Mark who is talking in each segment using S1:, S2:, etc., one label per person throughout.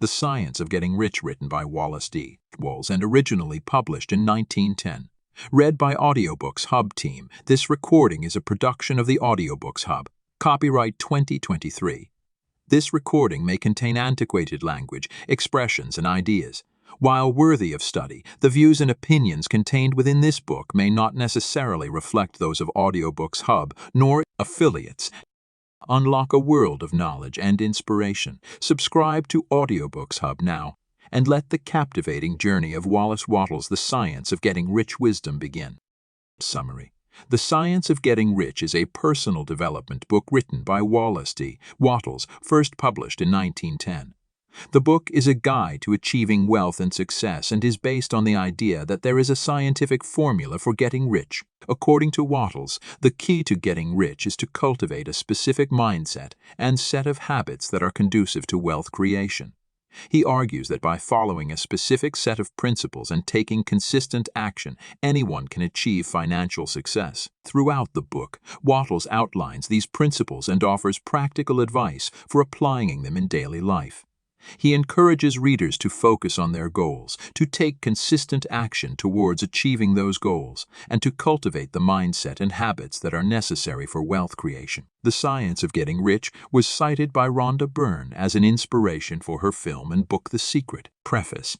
S1: The Science of Getting Rich, written by Wallace D. Wattles and originally published in 1910. Read by Audiobooks Hub team. This recording is a production of the Audiobooks Hub. Copyright 2023. This recording may contain antiquated language, expressions, and ideas. While worthy of study, the views and opinions contained within this book may not necessarily reflect those of Audiobooks Hub nor affiliates. Unlock a world of knowledge and inspiration. Subscribe to Audiobooks Hub now, and let the captivating journey of Wallace Wattles, The Science of Getting Rich wisdom begin. Summary. The Science of Getting Rich is a personal development book written by Wallace D. Wattles, first published in 1910. The book is a guide to achieving wealth and success and is based on the idea that there is a scientific formula for getting rich. According to Wattles, the key to getting rich is to cultivate a specific mindset and set of habits that are conducive to wealth creation. He argues that by following a specific set of principles and taking consistent action, anyone can achieve financial success. Throughout the book, Wattles outlines these principles and offers practical advice for applying them in daily life. He encourages readers to focus on their goals, to take consistent action towards achieving those goals, and to cultivate the mindset and habits that are necessary for wealth creation. The Science of Getting Rich was cited by Rhonda Byrne as an inspiration for her film and book The Secret. Preface.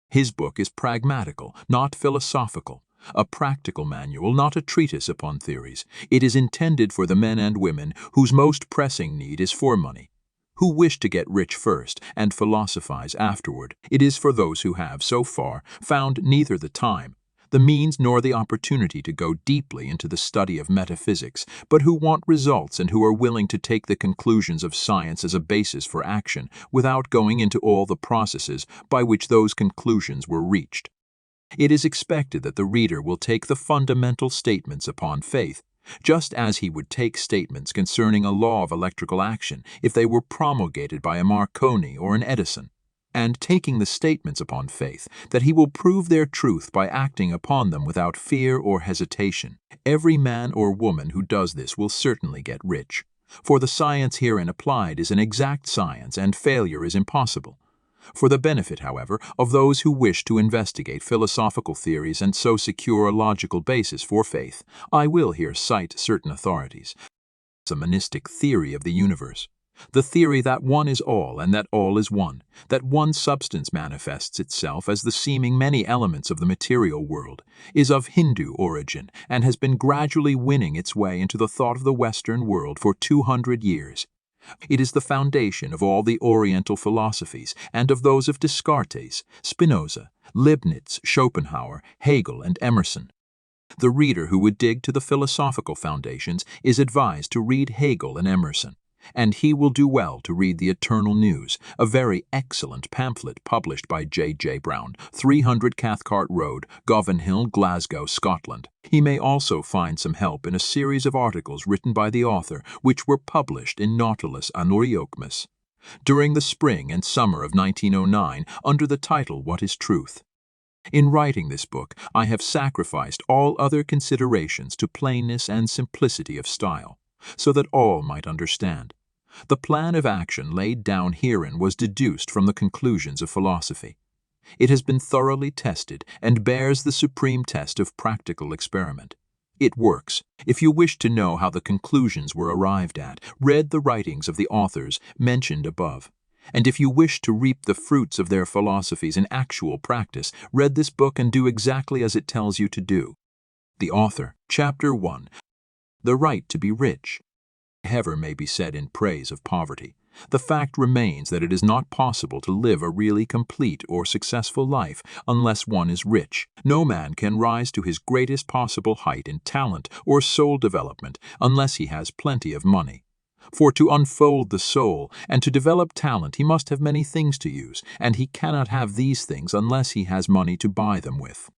S1: His book is pragmatical, not philosophical. A practical manual, not a treatise upon theories. It is intended for the men and women whose most pressing need is for money, who wish to get rich first and philosophize afterward. It is for those who have, so far, found neither the time, the means, nor the opportunity to go deeply into the study of metaphysics, but who want results and who are willing to take the conclusions of science as a basis for action without going into all the processes by which those conclusions were reached. It is expected that the reader will take the fundamental statements upon faith, just as he would take statements concerning a law of electrical action if they were promulgated by a Marconi or an Edison, and taking the statements upon faith that he will prove their truth by acting upon them without fear or hesitation. Every man or woman who does this will certainly get rich, for the science herein applied is an exact science and failure is impossible. For the benefit, however, of those who wish to investigate philosophical theories and so secure a logical basis for faith, I will here cite certain authorities. A monistic theory of the universe. The theory that one is all and that all is one, that one substance manifests itself as the seeming many elements of the material world, is of Hindu origin and has been gradually winning its way into the thought of the Western world for 200 years. It is the foundation of all the Oriental philosophies and of those of Descartes, Spinoza, Leibniz, Schopenhauer, Hegel, and Emerson. The reader who would dig to the philosophical foundations is advised to read Hegel and Emerson, and he will do well to read The Eternal News, a very excellent pamphlet published by J. Brown, 300 Cathcart Road, Govan Hill, Glasgow, Scotland. He may also find some help in a series of articles written by the author, which were published in Nautilus Anoriokmus during the spring and summer of 1909 under the title What is Truth? In writing this book, I have sacrificed all other considerations to plainness and simplicity of style, so that all might understand. The plan of action laid down herein was deduced from the conclusions of philosophy. It has been thoroughly tested and bears the supreme test of practical experiment. It works. If you wish to know how the conclusions were arrived at, read the writings of the authors mentioned above. And if you wish to reap the fruits of their philosophies in actual practice, read this book and do exactly as it tells you to do. The author, Chapter 1. The right to be rich. Whatever may be said in praise of poverty, the fact remains that it is not possible to live a really complete or successful life unless one is rich. No man can rise to his greatest possible height in talent or soul development unless he has plenty of money. For to unfold the soul and to develop talent he must have many things to use, and he cannot have these things unless he has money to buy them with.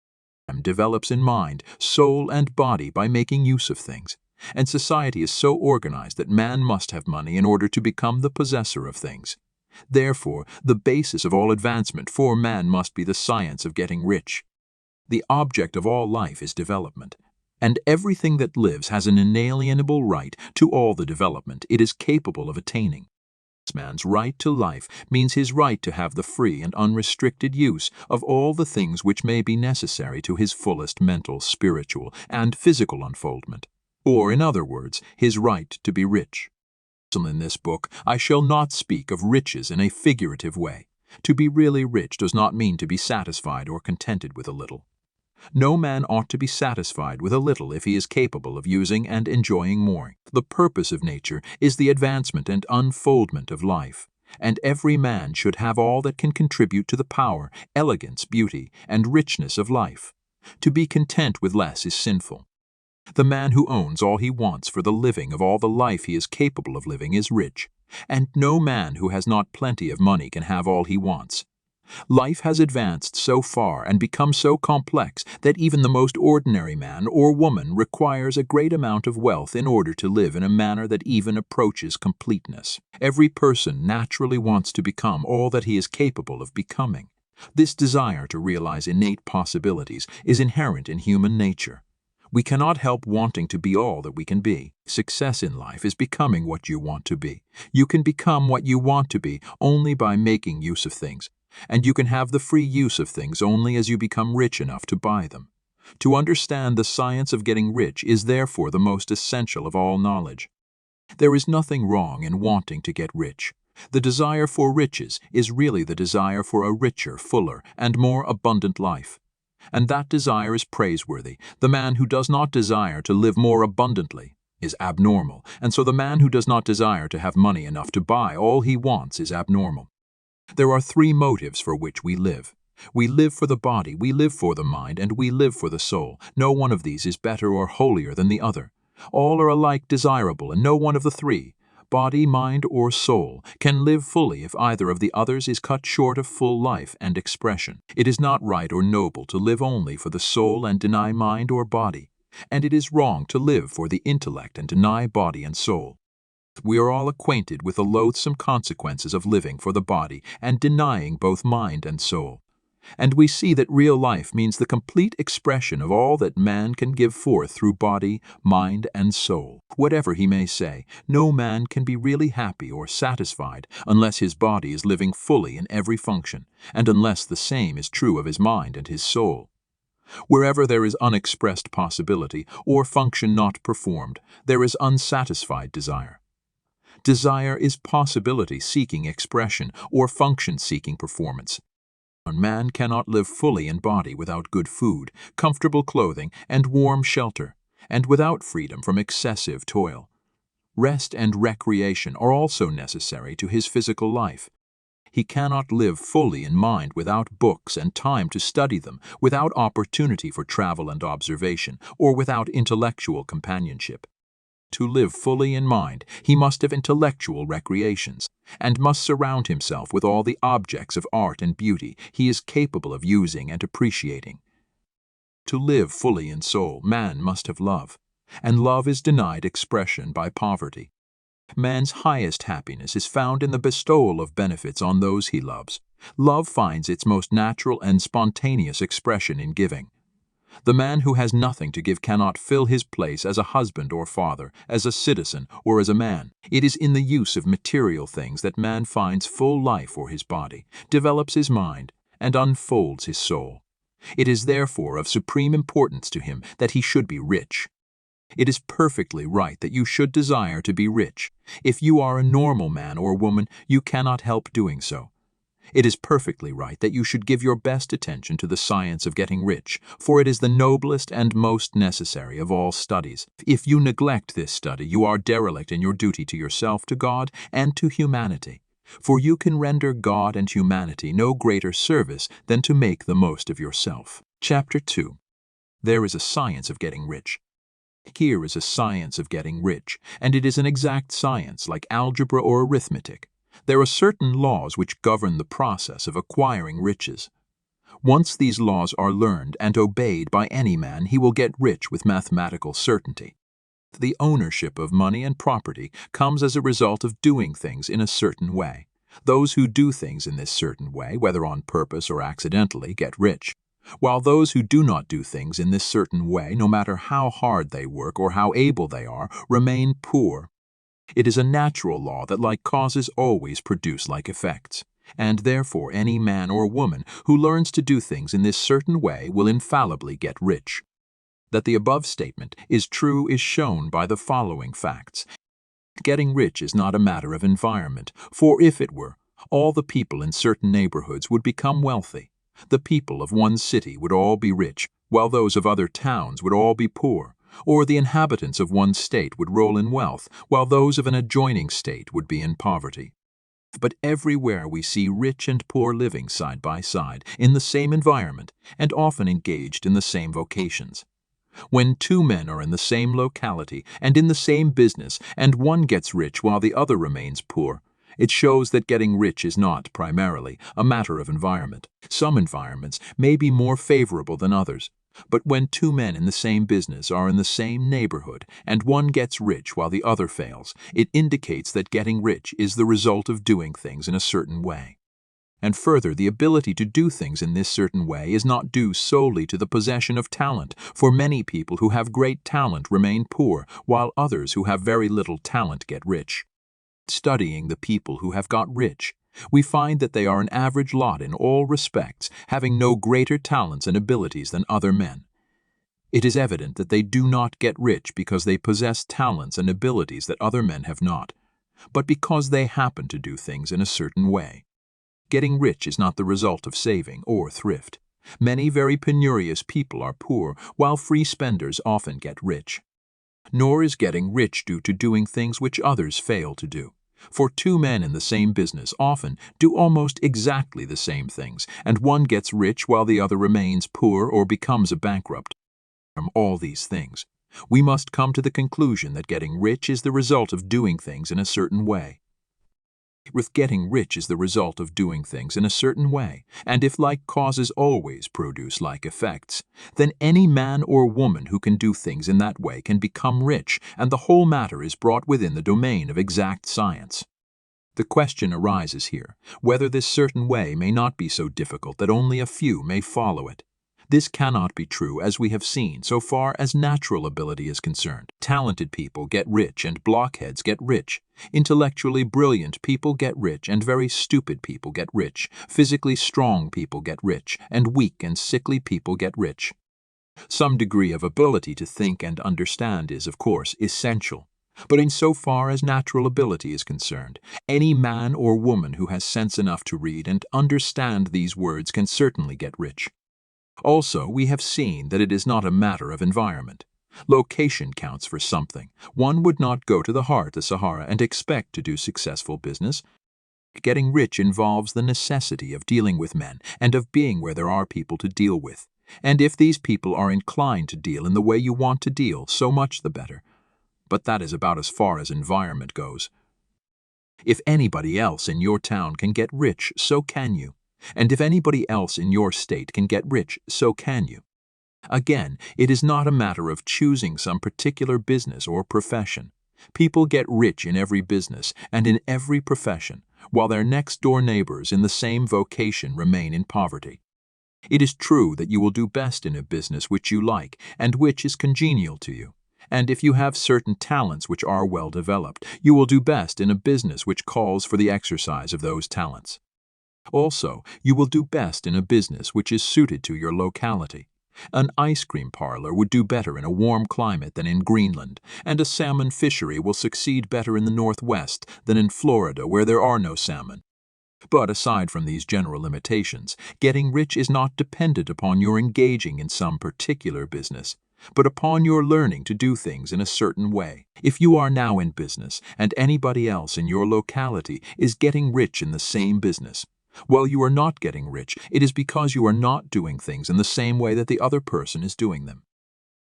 S1: Man develops in mind, soul, and body by making use of things. And society is so organized that man must have money in order to become the possessor of things. Therefore, the basis of all advancement for man must be the science of getting rich. The object of all life is development, and everything that lives has an inalienable right to all the development it is capable of attaining. Man's right to life means his right to have the free and unrestricted use of all the things which may be necessary to his fullest mental, spiritual, and physical unfoldment, or, in other words, his right to be rich. In this book, I shall not speak of riches in a figurative way. To be really rich does not mean to be satisfied or contented with a little. No man ought to be satisfied with a little if he is capable of using and enjoying more. The purpose of nature is the advancement and unfoldment of life, and every man should have all that can contribute to the power, elegance, beauty, and richness of life. To be content with less is sinful. The man who owns all he wants for the living of all the life he is capable of living is rich, and no man who has not plenty of money can have all he wants. Life has advanced so far and become so complex that even the most ordinary man or woman requires a great amount of wealth in order to live in a manner that even approaches completeness. Every person naturally wants to become all that he is capable of becoming. This desire to realize innate possibilities is inherent in human nature. We cannot help wanting to be all that we can be. Success in life is becoming what you want to be. You can become what you want to be only by making use of things, and you can have the free use of things only as you become rich enough to buy them. To understand the science of getting rich is therefore the most essential of all knowledge. There is nothing wrong in wanting to get rich. The desire for riches is really the desire for a richer, fuller, and more abundant life. And that desire is praiseworthy. The man who does not desire to live more abundantly is abnormal, and so the man who does not desire to have money enough to buy all he wants is abnormal. There are three motives for which we live. We live for the body, we live for the mind, and we live for the soul. No one of these is better or holier than the other. All are alike desirable, and no one of the three, body, mind, or soul, can live fully if either of the others is cut short of full life and expression. It is not right or noble to live only for the soul and deny mind or body, and it is wrong to live for the intellect and deny body and soul. We are all acquainted with the loathsome consequences of living for the body and denying both mind and soul. And we see that real life means the complete expression of all that man can give forth through body, mind, and soul. Whatever he may say, no man can be really happy or satisfied unless his body is living fully in every function, and unless the same is true of his mind and his soul. Wherever there is unexpressed possibility or function not performed, there is unsatisfied desire. Desire is possibility seeking expression or function seeking performance. A man cannot live fully in body without good food, comfortable clothing, and warm shelter, and without freedom from excessive toil. Rest and recreation are also necessary to his physical life. He cannot live fully in mind without books and time to study them, without opportunity for travel and observation, or without intellectual companionship. To live fully in mind, he must have intellectual recreations, and must surround himself with all the objects of art and beauty he is capable of using and appreciating. To live fully in soul, man must have love, and love is denied expression by poverty. Man's highest happiness is found in the bestowal of benefits on those he loves. Love finds its most natural and spontaneous expression in giving. The man who has nothing to give cannot fill his place as a husband or father, as a citizen, or as a man. It is in the use of material things that man finds full life for his body, develops his mind, and unfolds his soul. It is therefore of supreme importance to him that he should be rich. It is perfectly right that you should desire to be rich. If you are a normal man or woman, you cannot help doing so. It is perfectly right that you should give your best attention to the science of getting rich, for it is the noblest and most necessary of all studies. If you neglect this study, you are derelict in your duty to yourself, to God, and to humanity. For you can render God and humanity no greater service than to make the most of yourself. Chapter 2. There is a science of getting rich. Here is a science of getting rich, and it is an exact science like algebra or arithmetic. There are certain laws which govern the process of acquiring riches. Once these laws are learned and obeyed by any man, he will get rich with mathematical certainty. The ownership of money and property comes as a result of doing things in a certain way. Those who do things in this certain way, whether on purpose or accidentally, get rich, while those who do not do things in this certain way, no matter how hard they work or how able they are, remain poor. It is a natural law that like causes always produce like effects, and therefore any man or woman who learns to do things in this certain way will infallibly get rich. That the above statement is true is shown by the following facts. Getting rich is not a matter of environment, for if it were, all the people in certain neighborhoods would become wealthy. The people of one city would all be rich, while those of other towns would all be poor, or the inhabitants of one state would roll in wealth, while those of an adjoining state would be in poverty. But everywhere we see rich and poor living side by side, in the same environment, and often engaged in the same vocations. When two men are in the same locality and in the same business, and one gets rich while the other remains poor, it shows that getting rich is not, primarily, a matter of environment. Some environments may be more favorable than others, but when two men in the same business are in the same neighborhood and one gets rich while the other fails, it indicates that getting rich is the result of doing things in a certain way. And further, the ability to do things in this certain way is not due solely to the possession of talent, for many people who have great talent remain poor, while others who have very little talent get rich. Studying the people who have got rich, we find that they are an average lot in all respects, having no greater talents and abilities than other men. It is evident that they do not get rich because they possess talents and abilities that other men have not, but because they happen to do things in a certain way. Getting rich is not the result of saving or thrift. Many very penurious people are poor, while free spenders often get rich. Nor is getting rich due to doing things which others fail to do. For two men in the same business often do almost exactly the same things, and one gets rich while the other remains poor or becomes a bankrupt. From all these things, we must come to the conclusion that getting rich is the result of doing things in a certain way. With getting rich is the result of doing things in a certain way, and if like causes always produce like effects, then any man or woman who can do things in that way can become rich, and the whole matter is brought within the domain of exact science. The question arises here, whether this certain way may not be so difficult that only a few may follow it. This cannot be true, as we have seen, so far as natural ability is concerned. Talented people get rich and blockheads get rich. Intellectually brilliant people get rich and very stupid people get rich. Physically strong people get rich, and weak and sickly people get rich. Some degree of ability to think and understand is, of course, essential. But insofar as natural ability is concerned, any man or woman who has sense enough to read and understand these words can certainly get rich. Also, we have seen that it is not a matter of environment. Location counts for something. One would not go to the heart of the Sahara and expect to do successful business. Getting rich involves the necessity of dealing with men and of being where there are people to deal with. And if these people are inclined to deal in the way you want to deal, so much the better. But that is about as far as environment goes. If anybody else in your town can get rich, so can you. And if anybody else in your state can get rich, so can you. Again, it is not a matter of choosing some particular business or profession. People get rich in every business and in every profession, while their next-door neighbors in the same vocation remain in poverty. It is true that you will do best in a business which you like and which is congenial to you. And if you have certain talents which are well developed, you will do best in a business which calls for the exercise of those talents. Also, you will do best in a business which is suited to your locality. An ice cream parlor would do better in a warm climate than in Greenland, and a salmon fishery will succeed better in the Northwest than in Florida, where there are no salmon. But aside from these general limitations, getting rich is not dependent upon your engaging in some particular business, but upon your learning to do things in a certain way. If you are now in business, and anybody else in your locality is getting rich in the same business, while you are not getting rich, it is because you are not doing things in the same way that the other person is doing them.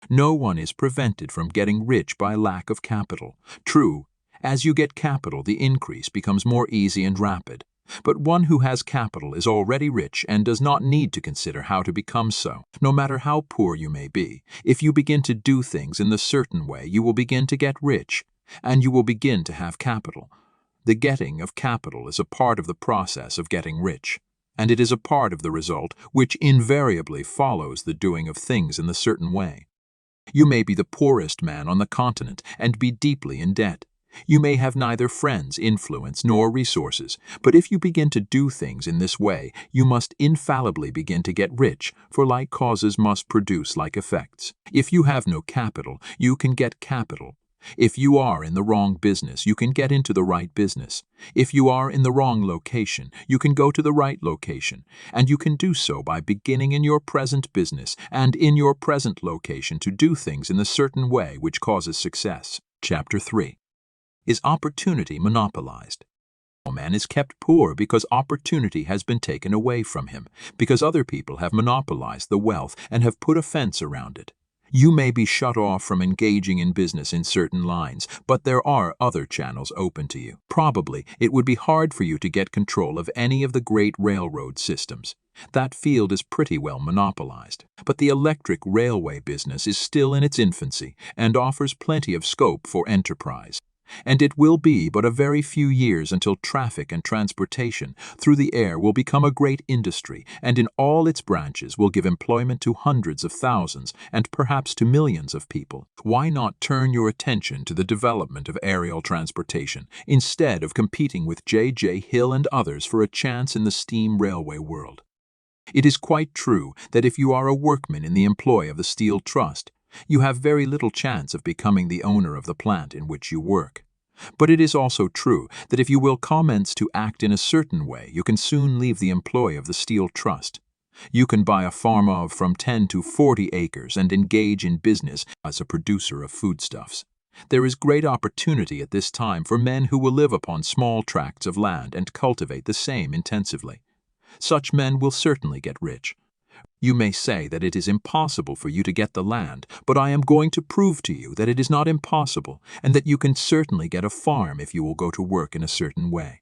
S1: No one is prevented from getting rich by lack of capital. True, as you get capital, the increase becomes more easy and rapid. But one who has capital is already rich and does not need to consider how to become so. No matter how poor you may be, if you begin to do things in the certain way, you will begin to get rich, and you will begin to have capital. The getting of capital is a part of the process of getting rich, and it is a part of the result which invariably follows the doing of things in the certain way. You may be the poorest man on the continent and be deeply in debt. You may have neither friends, influence, nor resources, but if you begin to do things in this way, you must infallibly begin to get rich, for like causes must produce like effects. If you have no capital, you can get capital. If you are in the wrong business, you can get into the right business. If you are in the wrong location, you can go to the right location, and you can do so by beginning in your present business and in your present location to do things in the certain way which causes success. Chapter 3. Is opportunity monopolized? A man is kept poor because opportunity has been taken away from him, because other people have monopolized the wealth and have put a fence around it. You may be shut off from engaging in business in certain lines, but there are other channels open to you. Probably it would be hard for you to get control of any of the great railroad systems. That field is pretty well monopolized. But the electric railway business is still in its infancy and offers plenty of scope for enterprise. And it will be but a very few years until traffic and transportation through the air will become a great industry, and in all its branches will give employment to hundreds of thousands and perhaps to millions of people. Why not turn your attention to the development of aerial transportation instead of competing with J.J. Hill and others for a chance in the steam railway world? It is quite true that if you are a workman in the employ of the Steel Trust, you have very little chance of becoming the owner of the plant in which you work. But it is also true that if you will commence to act in a certain way, you can soon leave the employ of the Steel Trust. You can buy a farm of from 10 to 40 acres and engage in business as a producer of foodstuffs. There is great opportunity at this time for men who will live upon small tracts of land and cultivate the same intensively. Such men will certainly get rich. You may say that it is impossible for you to get the land, but I am going to prove to you that it is not impossible, and that you can certainly get a farm if you will go to work in a certain way.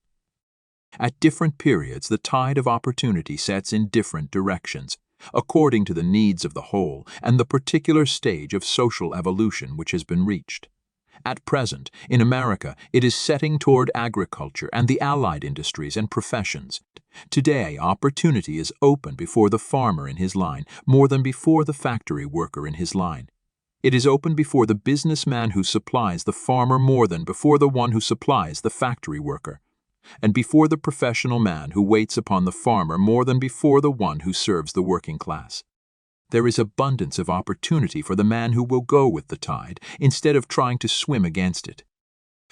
S1: At different periods, the tide of opportunity sets in different directions, according to the needs of the whole and the particular stage of social evolution which has been reached. At present, in America, it is setting toward agriculture and the allied industries and professions. Today, opportunity is open before the farmer in his line more than before the factory worker in his line. It is open before the businessman who supplies the farmer more than before the one who supplies the factory worker, and before the professional man who waits upon the farmer more than before the one who serves the working class. There is abundance of opportunity for the man who will go with the tide instead of trying to swim against it.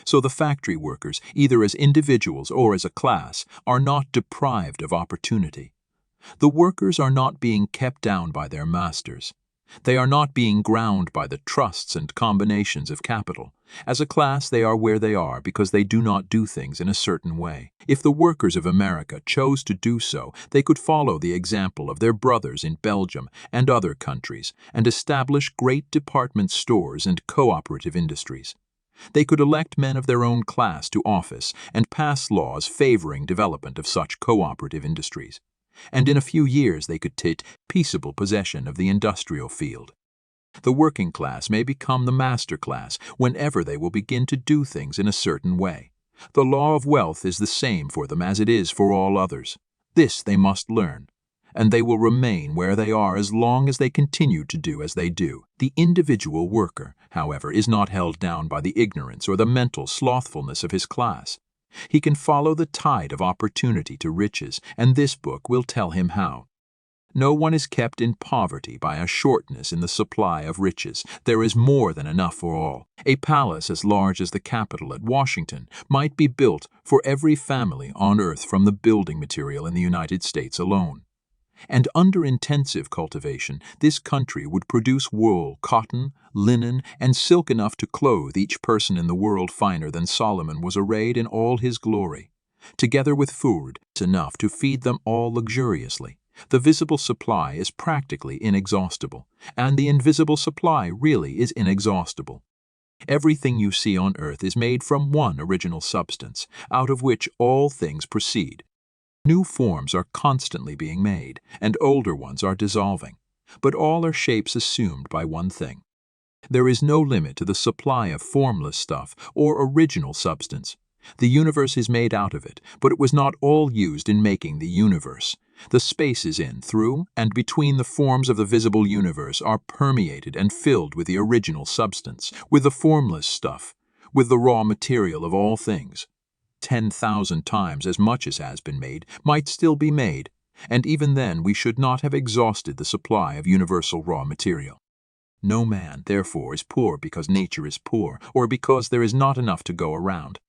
S1: So the factory workers, either as individuals or as a class, are not deprived of opportunity. The workers are not being kept down by their masters. They are not being ground by the trusts and combinations of capital. As a class, they are where they are because they do not do things in a certain way. If the workers of America chose to do so, they could follow the example of their brothers in Belgium and other countries and establish great department stores and cooperative industries. They could elect men of their own class to office and pass laws favoring development of such cooperative industries. And in a few years they could take peaceable possession of the industrial field. The working class may become the master class whenever they will begin to do things in a certain way. The law of wealth is the same for them as it is for all others. This they must learn, and they will remain where they are as long as they continue to do as they do. The individual worker, however, is not held down by the ignorance or the mental slothfulness of his class. He can follow the tide of opportunity to riches, and this book will tell him how. No one is kept in poverty by a shortness in the supply of riches. There is more than enough for all. A palace as large as the Capitol at Washington might be built for every family on earth from the building material in the United States alone. And under intensive cultivation, this country would produce wool, cotton, linen, and silk enough to clothe each person in the world finer than Solomon was arrayed in all his glory, together with food enough to feed them all luxuriously. The visible supply is practically inexhaustible, and the invisible supply really is inexhaustible. Everything you see on earth is made from one original substance, out of which all things proceed. New forms are constantly being made, and older ones are dissolving, but all are shapes assumed by one thing. There is no limit to the supply of formless stuff or original substance. The universe is made out of it, but it was not all used in making the universe. The spaces in, through, and between the forms of the visible universe are permeated and filled with the original substance, with the formless stuff, with the raw material of all things. 10,000 times as much as has been made might still be made, and even then we should not have exhausted the supply of universal raw material. No man, therefore, is poor because nature is poor, or because there is not enough to go around.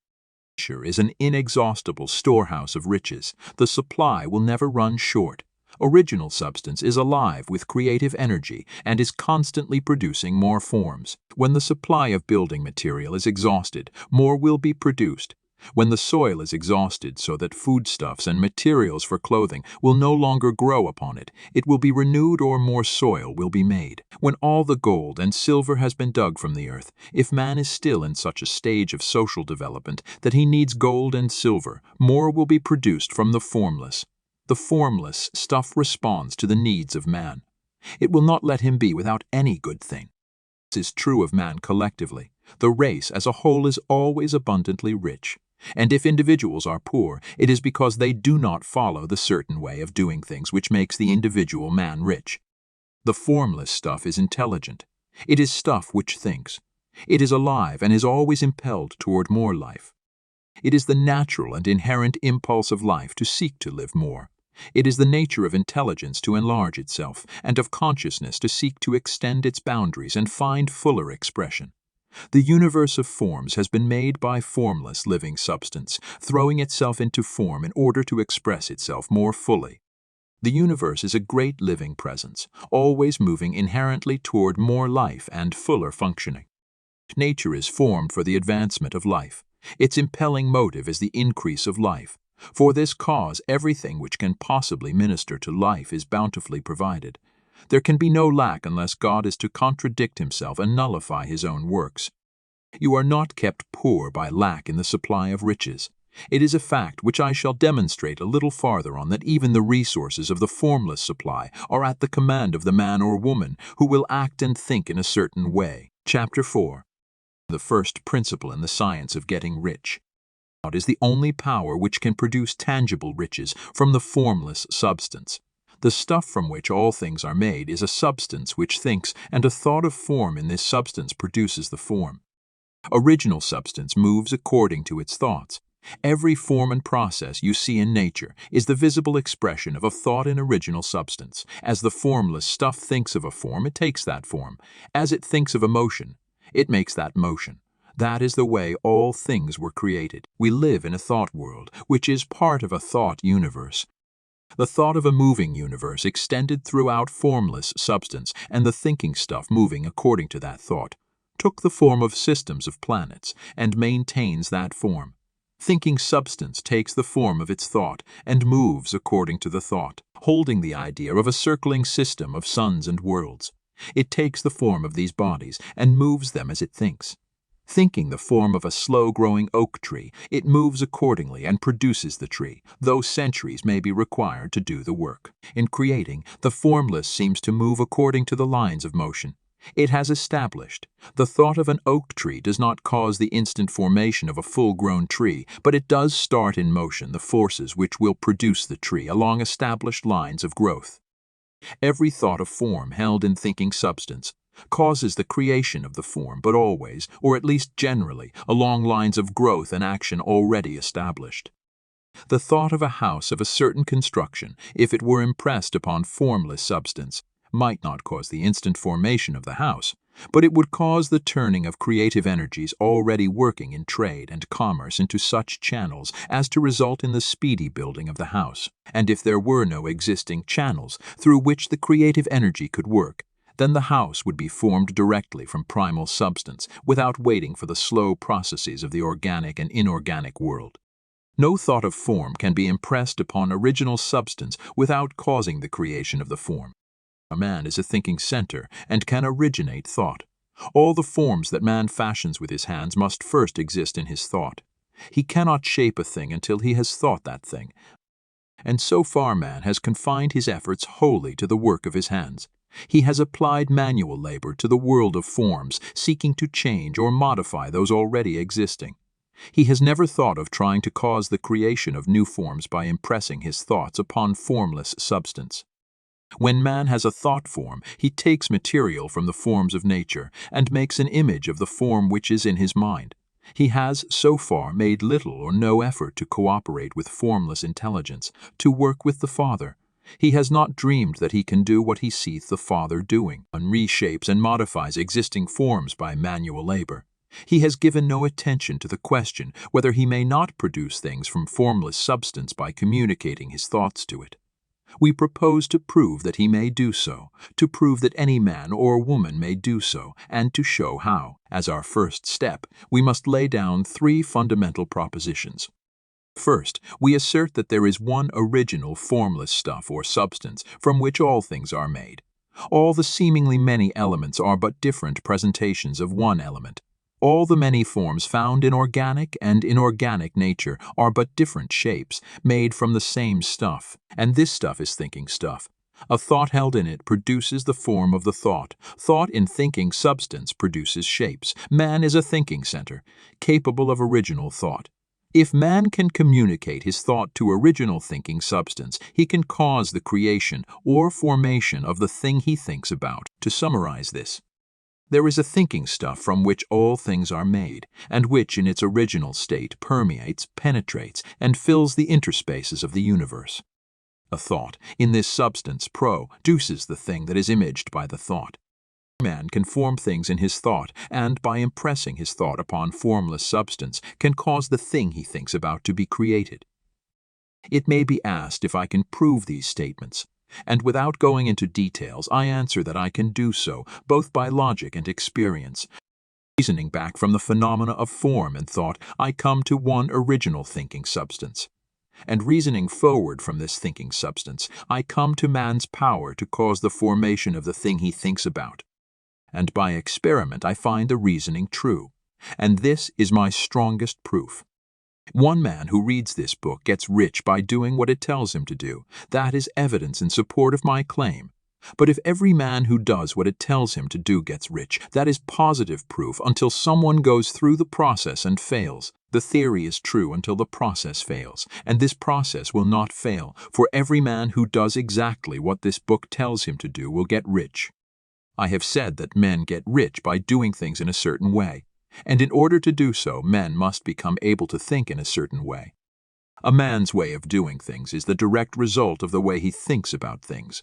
S1: Nature is an inexhaustible storehouse of riches. The supply will never run short. Original substance is alive with creative energy and is constantly producing more forms. When the supply of building material is exhausted, more will be produced. When the soil is exhausted so that foodstuffs and materials for clothing will no longer grow upon it, it will be renewed or more soil will be made. When all the gold and silver has been dug from the earth, if man is still in such a stage of social development that he needs gold and silver, more will be produced from the formless. The formless stuff responds to the needs of man. It will not let him be without any good thing. This is true of man collectively. The race as a whole is always abundantly rich. And if individuals are poor, it is because they do not follow the certain way of doing things which makes the individual man rich. The formless stuff is intelligent. It is stuff which thinks. It is alive and is always impelled toward more life. It is the natural and inherent impulse of life to seek to live more. It is the nature of intelligence to enlarge itself, and of consciousness to seek to extend its boundaries and find fuller expression. The universe of forms has been made by formless living substance, throwing itself into form in order to express itself more fully. The universe is a great living presence, always moving inherently toward more life and fuller functioning. Nature is formed for the advancement of life. Its impelling motive is the increase of life. For this cause, everything which can possibly minister to life is bountifully provided. There can be no lack unless God is to contradict himself and nullify his own works. You are not kept poor by lack in the supply of riches. It is a fact which I shall demonstrate a little farther on that even the resources of the formless supply are at the command of the man or woman who will act and think in a certain way. Chapter 4. The first principle in the science of getting rich. God is the only power which can produce tangible riches from the formless substance. The stuff from which all things are made is a substance which thinks, and a thought of form in this substance produces the form. Original substance moves according to its thoughts. Every form and process you see in nature is the visible expression of a thought in original substance. As the formless stuff thinks of a form, it takes that form. As it thinks of a motion, it makes that motion. That is the way all things were created. We live in a thought world, which is part of a thought universe. The thought of a moving universe extended throughout formless substance, and the thinking stuff moving according to that thought, took the form of systems of planets, and maintains that form. Thinking substance takes the form of its thought, and moves according to the thought, holding the idea of a circling system of suns and worlds. It takes the form of these bodies, and moves them as it thinks. Thinking the form of a slow-growing oak tree, it moves accordingly and produces the tree, though centuries may be required to do the work. In creating, the formless seems to move according to the lines of motion. It has established. The thought of an oak tree does not cause the instant formation of a full-grown tree, but it does start in motion the forces which will produce the tree along established lines of growth. Every thought of form held in thinking substance causes the creation of the form, but always, or at least generally, along lines of growth and action already established. The thought of a house of a certain construction, if it were impressed upon formless substance, might not cause the instant formation of the house, but it would cause the turning of creative energies already working in trade and commerce into such channels as to result in the speedy building of the house. And if there were no existing channels through which the creative energy could work, then the house would be formed directly from primal substance, without waiting for the slow processes of the organic and inorganic world. No thought of form can be impressed upon original substance without causing the creation of the form. A man is a thinking center and can originate thought. All the forms that man fashions with his hands must first exist in his thought. He cannot shape a thing until he has thought that thing. And so far man has confined his efforts wholly to the work of his hands. He has applied manual labor to the world of forms, seeking to change or modify those already existing. He has never thought of trying to cause the creation of new forms by impressing his thoughts upon formless substance. When man has a thought form, he takes material from the forms of nature and makes an image of the form which is in his mind. He has, so far, made little or no effort to cooperate with formless intelligence, to work with the Father. He has not dreamed that he can do what he seeth the Father doing, and reshapes and modifies existing forms by manual labor. He has given no attention to the question whether he may not produce things from formless substance by communicating his thoughts to it. We propose to prove that he may do so, to prove that any man or woman may do so, and to show how. As our first step, we must lay down 3 fundamental propositions. First, we assert that there is one original formless stuff or substance from which all things are made. All the seemingly many elements are but different presentations of one element. All the many forms found in organic and inorganic nature are but different shapes, made from the same stuff, and this stuff is thinking stuff. A thought held in it produces the form of the thought. Thought in thinking substance produces shapes. Man is a thinking center, capable of original thought. If man can communicate his thought to original thinking substance, he can cause the creation or formation of the thing he thinks about. To summarize this, there is a thinking stuff from which all things are made, and which in its original state permeates, penetrates, and fills the interspaces of the universe. A thought, in this substance, produces the thing that is imaged by the thought. Man can form things in his thought, and by impressing his thought upon formless substance, can cause the thing he thinks about to be created. It may be asked if I can prove these statements, and without going into details, I answer that I can do so, both by logic and experience. Reasoning back from the phenomena of form and thought, I come to one original thinking substance. And reasoning forward from this thinking substance, I come to man's power to cause the formation of the thing he thinks about. And by experiment I find the reasoning true. And this is my strongest proof. One man who reads this book gets rich by doing what it tells him to do. That is evidence in support of my claim. But if every man who does what it tells him to do gets rich, that is positive proof until someone goes through the process and fails. The theory is true until the process fails, and this process will not fail, for every man who does exactly what this book tells him to do will get rich. I have said that men get rich by doing things in a certain way, and in order to do so, men must become able to think in a certain way. A man's way of doing things is the direct result of the way he thinks about things.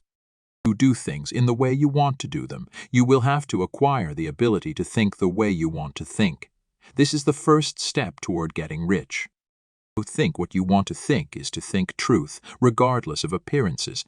S1: To do things in the way you want to do them, you will have to acquire the ability to think the way you want to think. This is the first step toward getting rich. To think what you want to think is to think truth, regardless of appearances.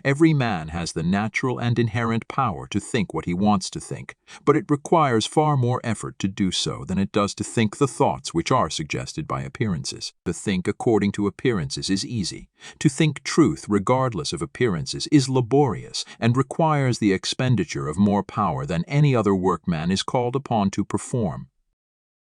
S1: Every man has the natural and inherent power to think what he wants to think, but it requires far more effort to do so than it does to think the thoughts which are suggested by appearances. To think according to appearances is easy. To think truth regardless of appearances is laborious and requires the expenditure of more power than any other work man is called upon to perform.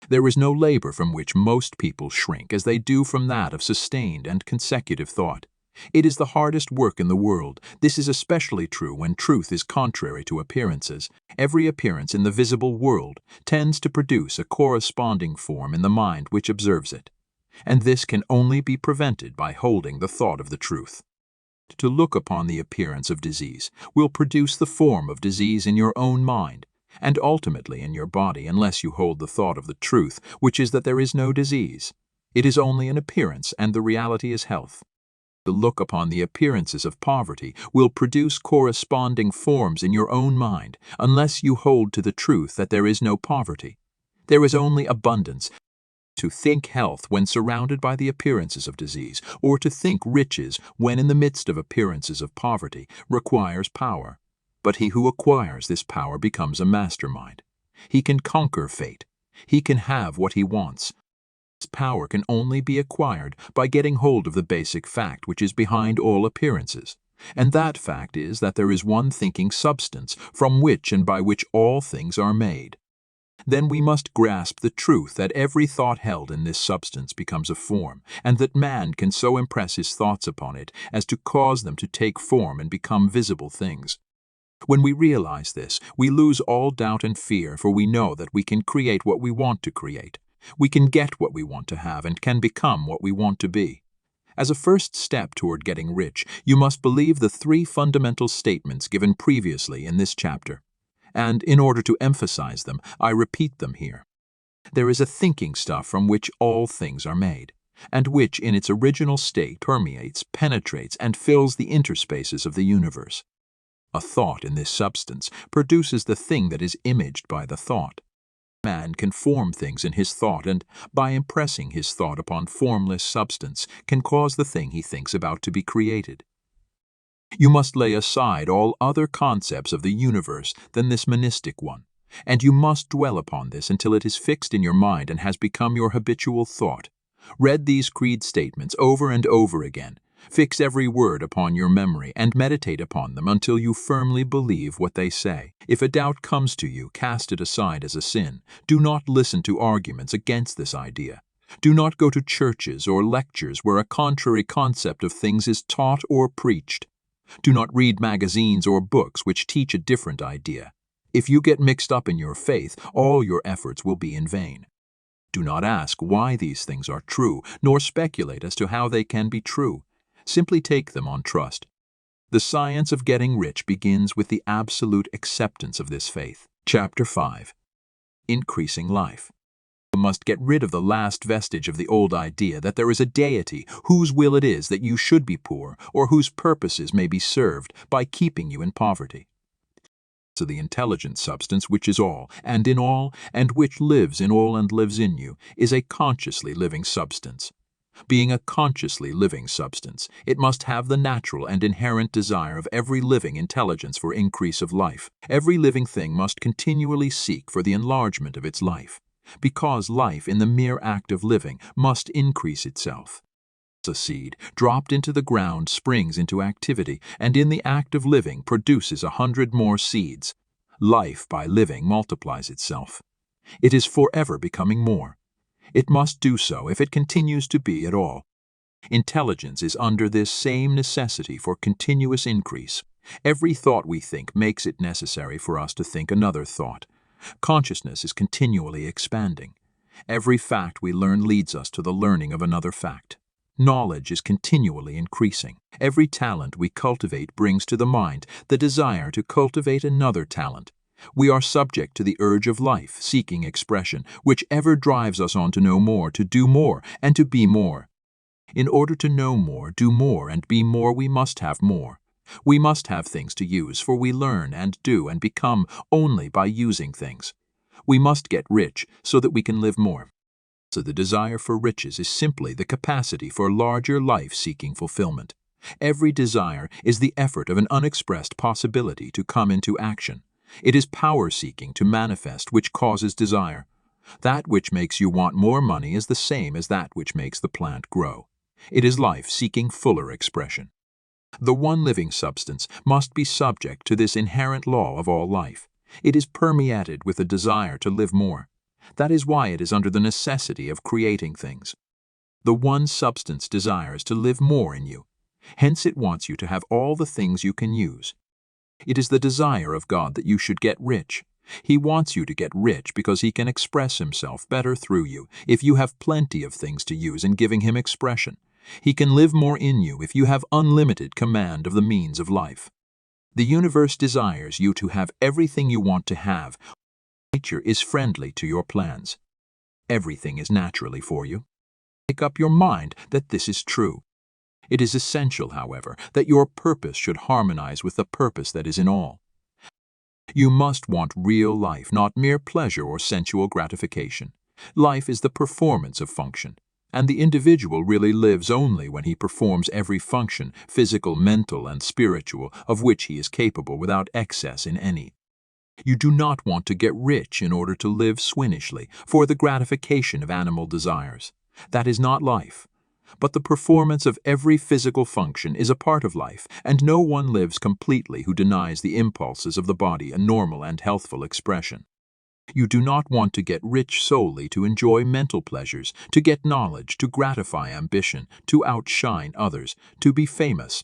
S1: There is no labor from which most people shrink as they do from that of sustained and consecutive thought. It is the hardest work in the world. This is especially true when truth is contrary to appearances. Every appearance in the visible world tends to produce a corresponding form in the mind which observes it, and this can only be prevented by holding the thought of the truth. To look upon the appearance of disease will produce the form of disease in your own mind, and ultimately in your body unless you hold the thought of the truth, which is that there is no disease. It is only an appearance, and the reality is health. To look upon the appearances of poverty will produce corresponding forms in your own mind, unless you hold to the truth that there is no poverty. There is only abundance. To think health when surrounded by the appearances of disease, or to think riches when in the midst of appearances of poverty, requires power. But he who acquires this power becomes a mastermind. He can conquer fate. He can have what he wants. This power can only be acquired by getting hold of the basic fact which is behind all appearances, and that fact is that there is one thinking substance from which and by which all things are made. Then we must grasp the truth that every thought held in this substance becomes a form, and that man can so impress his thoughts upon it as to cause them to take form and become visible things. When we realize this, we lose all doubt and fear, for we know that we can create what we want to create. We can get what we want to have and can become what we want to be. As a first step toward getting rich, you must believe the 3 fundamental statements given previously in this chapter. And in order to emphasize them, I repeat them here. There is a thinking stuff from which all things are made, and which in its original state permeates, penetrates, and fills the interspaces of the universe. A thought in this substance produces the thing that is imaged by the thought. Man can form things in his thought, and by impressing his thought upon formless substance, can cause the thing he thinks about to be created. You must lay aside all other concepts of the universe than this monistic one, and you must dwell upon this until it is fixed in your mind and has become your habitual thought. Read these creed statements over and over again. Fix every word upon your memory and meditate upon them until you firmly believe what they say. If a doubt comes to you, cast it aside as a sin. Do not listen to arguments against this idea. Do not go to churches or lectures where a contrary concept of things is taught or preached. Do not read magazines or books which teach a different idea. If you get mixed up in your faith, all your efforts will be in vain. Do not ask why these things are true, nor speculate as to how they can be true. Simply take them on trust. The science of getting rich begins with the absolute acceptance of this faith. Chapter 5. Increasing Life. You must get rid of the last vestige of the old idea that there is a deity whose will it is that you should be poor, or whose purposes may be served by keeping you in poverty. So the intelligent substance which is all, and in all, and which lives in all and lives in you, is a consciously living substance. Being a consciously living substance, it must have the natural and inherent desire of every living intelligence for increase of life. Every living thing must continually seek for the enlargement of its life, because life in the mere act of living must increase itself. A seed dropped into the ground springs into activity, and in the act of living produces 100 more seeds. Life by living multiplies itself. It is forever becoming more. It must do so if it continues to be at all. Intelligence is under this same necessity for continuous increase. Every thought we think makes it necessary for us to think another thought. Consciousness is continually expanding. Every fact we learn leads us to the learning of another fact. Knowledge is continually increasing. Every talent we cultivate brings to the mind the desire to cultivate another talent. We are subject to the urge of life, seeking expression, which ever drives us on to know more, to do more, and to be more. In order to know more, do more, and be more, we must have more. We must have things to use, for we learn and do and become only by using things. We must get rich so that we can live more. So the desire for riches is simply the capacity for larger life-seeking fulfillment. Every desire is the effort of an unexpressed possibility to come into action. It is power-seeking to manifest which causes desire. That which makes you want more money is the same as that which makes the plant grow. It is life seeking fuller expression. The one living substance must be subject to this inherent law of all life. It is permeated with a desire to live more. That is why it is under the necessity of creating things. The one substance desires to live more in you. Hence it wants you to have all the things you can use. It is the desire of God that you should get rich. He wants you to get rich because He can express Himself better through you if you have plenty of things to use in giving Him expression. He can live more in you if you have unlimited command of the means of life. The universe desires you to have everything you want to have. Nature is friendly to your plans. Everything is naturally for you. Make up your mind that this is true. It is essential, however, that your purpose should harmonize with the purpose that is in all. You must want real life, not mere pleasure or sensual gratification. Life is the performance of function, and the individual really lives only when he performs every function, physical, mental, and spiritual, of which he is capable without excess in any. You do not want to get rich in order to live swinishly, for the gratification of animal desires. That is not life. But the performance of every physical function is a part of life, and no one lives completely who denies the impulses of the body a normal and healthful expression. You do not want to get rich solely to enjoy mental pleasures, to get knowledge, to gratify ambition, to outshine others, to be famous.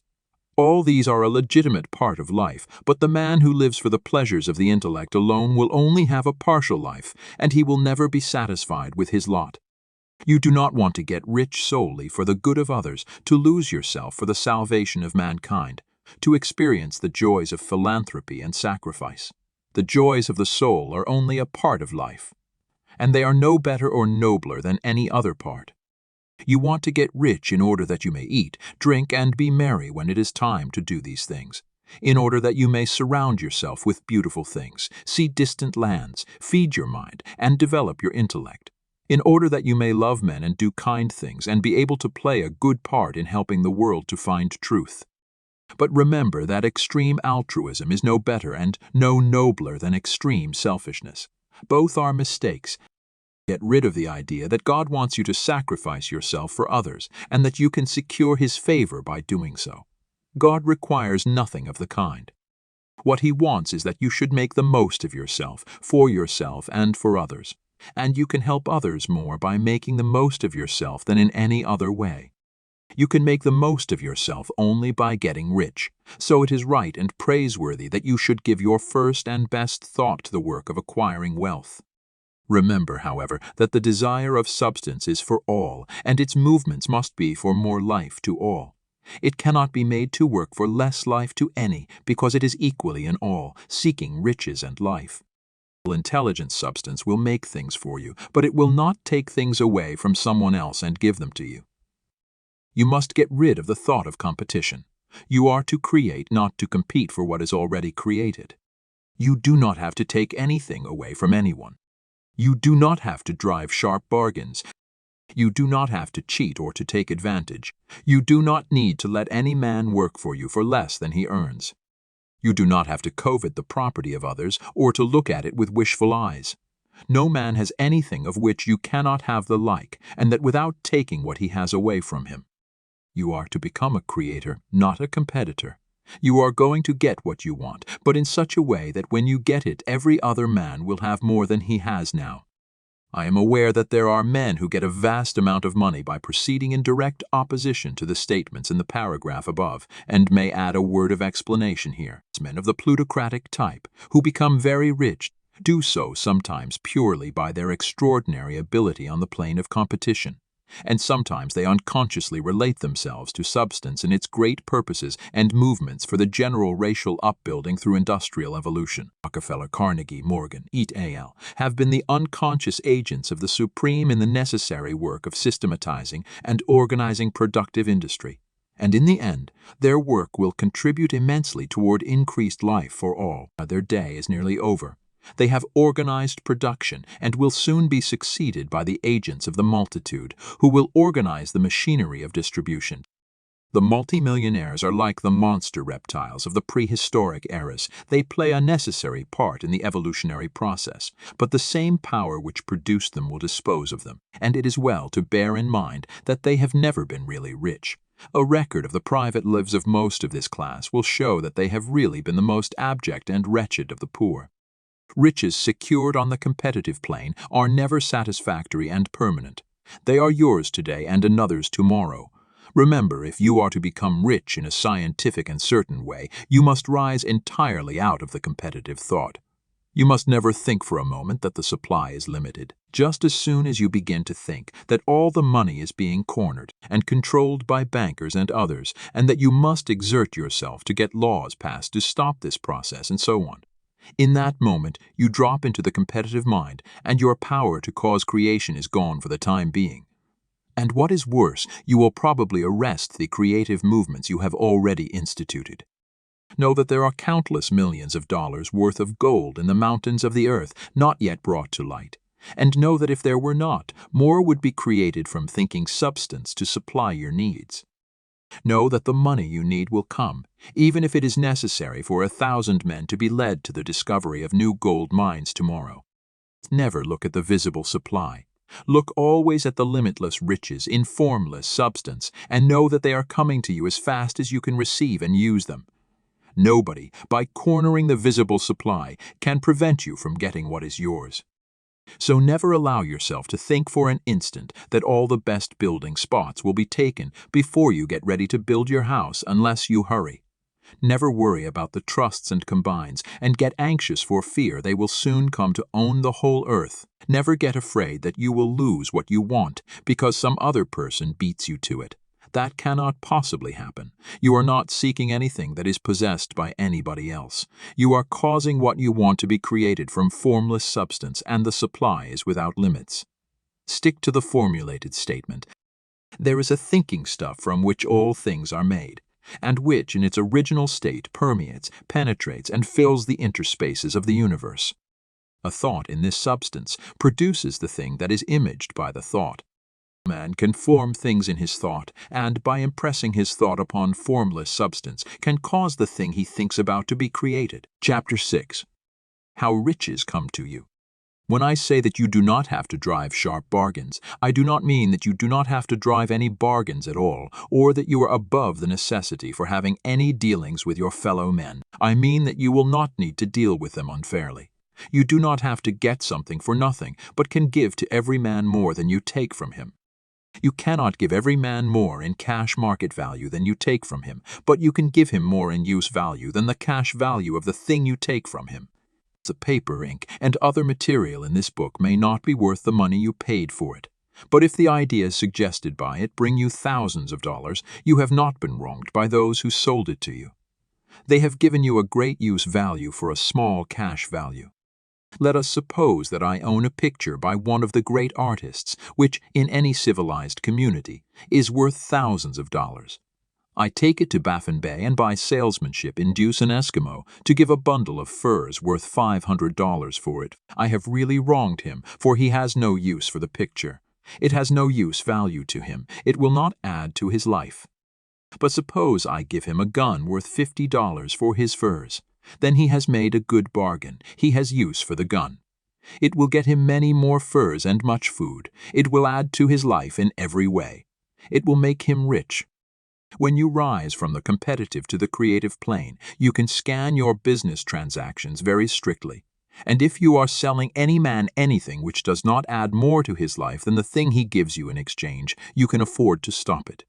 S1: All these are a legitimate part of life, but the man who lives for the pleasures of the intellect alone will only have a partial life, and he will never be satisfied with his lot. You do not want to get rich solely for the good of others, to lose yourself for the salvation of mankind, to experience the joys of philanthropy and sacrifice. The joys of the soul are only a part of life. and they are no better or nobler than any other part. You want to get rich in order that you may eat, drink, and be merry when it is time to do these things, in order that you may surround yourself with beautiful things, see distant lands, feed your mind, and develop your intellect, in order that you may love men and do kind things and be able to play a good part in helping the world to find truth. But remember that extreme altruism is no better and no nobler than extreme selfishness. Both are mistakes. Get rid of the idea that God wants you to sacrifice yourself for others and that you can secure His favor by doing so. God requires nothing of the kind. What He wants is that you should make the most of yourself, for yourself and for others. And you can help others more by making the most of yourself than in any other way. You can make the most of yourself only by getting rich, so it is right and praiseworthy that you should give your first and best thought to the work of acquiring wealth. Remember, however, that the desire of substance is for all, and its movements must be for more life to all. It cannot be made to work for less life to any, because it is equally in all, seeking riches and life. Intelligent substance will make things for you, but it will not take things away from someone else and give them to you. You must get rid of the thought of competition. You are to create, not to compete for what is already created. You do not have to take anything away from anyone. You do not have to drive sharp bargains. You do not have to cheat or to take advantage. You do not need to let any man work for you for less than he earns. You do not have to covet the property of others or to look at it with wishful eyes. No man has anything of which you cannot have the like, and that without taking what he has away from him. You are to become a creator, not a competitor. You are going to get what you want, but in such a way that when you get it, every other man will have more than he has now. I am aware that there are men who get a vast amount of money by proceeding in direct opposition to the statements in the paragraph above, and may add a word of explanation here. Men of the plutocratic type, who become very rich, do so sometimes purely by their extraordinary ability on the plane of competition. And sometimes they unconsciously relate themselves to substance and its great purposes and movements for the general racial upbuilding through industrial evolution. Rockefeller, Carnegie, Morgan, et al. Have been the unconscious agents of the supreme in the necessary work of systematizing and organizing productive industry. And in the end, their work will contribute immensely toward increased life for all. Their day is nearly over. They have organized production and will soon be succeeded by the agents of the multitude, who will organize the machinery of distribution. The multimillionaires are like the monster reptiles of the prehistoric eras. They play a necessary part in the evolutionary process, but the same power which produced them will dispose of them, and it is well to bear in mind that they have never been really rich. A record of the private lives of most of this class will show that they have really been the most abject and wretched of the poor. Riches secured on the competitive plane are never satisfactory and permanent. They are yours today and another's tomorrow. Remember, if you are to become rich in a scientific and certain way, you must rise entirely out of the competitive thought. You must never think for a moment that the supply is limited. Just as soon as you begin to think that all the money is being cornered and controlled by bankers and others, and that you must exert yourself to get laws passed to stop this process and so on, in that moment, you drop into the competitive mind, and your power to cause creation is gone for the time being. And what is worse, you will probably arrest the creative movements you have already instituted. Know that there are countless millions of dollars worth of gold in the mountains of the earth not yet brought to light. And know that if there were not, more would be created from thinking substance to supply your needs. Know that the money you need will come, even if it is necessary for 1,000 men to be led to the discovery of new gold mines tomorrow. Never look at the visible supply. Look always at the limitless riches in formless substance, and know that they are coming to you as fast as you can receive and use them. Nobody, by cornering the visible supply, can prevent you from getting what is yours. So never allow yourself to think for an instant that all the best building spots will be taken before you get ready to build your house unless you hurry. Never worry about the trusts and combines and get anxious for fear they will soon come to own the whole earth. Never get afraid that you will lose what you want because some other person beats you to it. That cannot possibly happen. You are not seeking anything that is possessed by anybody else. You are causing what you want to be created from formless substance, and the supply is without limits. Stick to the formulated statement. There is a thinking stuff from which all things are made, and which in its original state permeates, penetrates, and fills the interspaces of the universe. A thought in this substance produces the thing that is imaged by the thought. Man can form things in his thought, and by impressing his thought upon formless substance, can cause the thing he thinks about to be created. Chapter 6. How riches come to you. When I say that you do not have to drive sharp bargains, I do not mean that you do not have to drive any bargains at all, or that you are above the necessity for having any dealings with your fellow men. I mean that you will not need to deal with them unfairly. You do not have to get something for nothing, but can give to every man more than you take from him. You cannot give every man more in cash market value than you take from him, but you can give him more in use value than the cash value of the thing you take from him. The paper, ink, and other material in this book may not be worth the money you paid for it. But if the ideas suggested by it bring you thousands of dollars, you have not been wronged by those who sold it to you. They have given you a great use value for a small cash value. Let us suppose that I own a picture by one of the great artists, which, in any civilized community, is worth thousands of dollars. I take it to Baffin Bay and by salesmanship induce an Eskimo to give a bundle of furs worth $500 for it. I have really wronged him, for he has no use for the picture. It has no use value to him. It will not add to his life. But suppose I give him a gun worth $50 for his furs. Then he has made a good bargain. He has use for the gun. It will get him many more furs and much food. It will add to his life in every way. It will make him rich. When you rise from the competitive to the creative plane, you can scan your business transactions very strictly. And if you are selling any man anything which does not add more to his life than the thing he gives you in exchange, you can afford to stop it.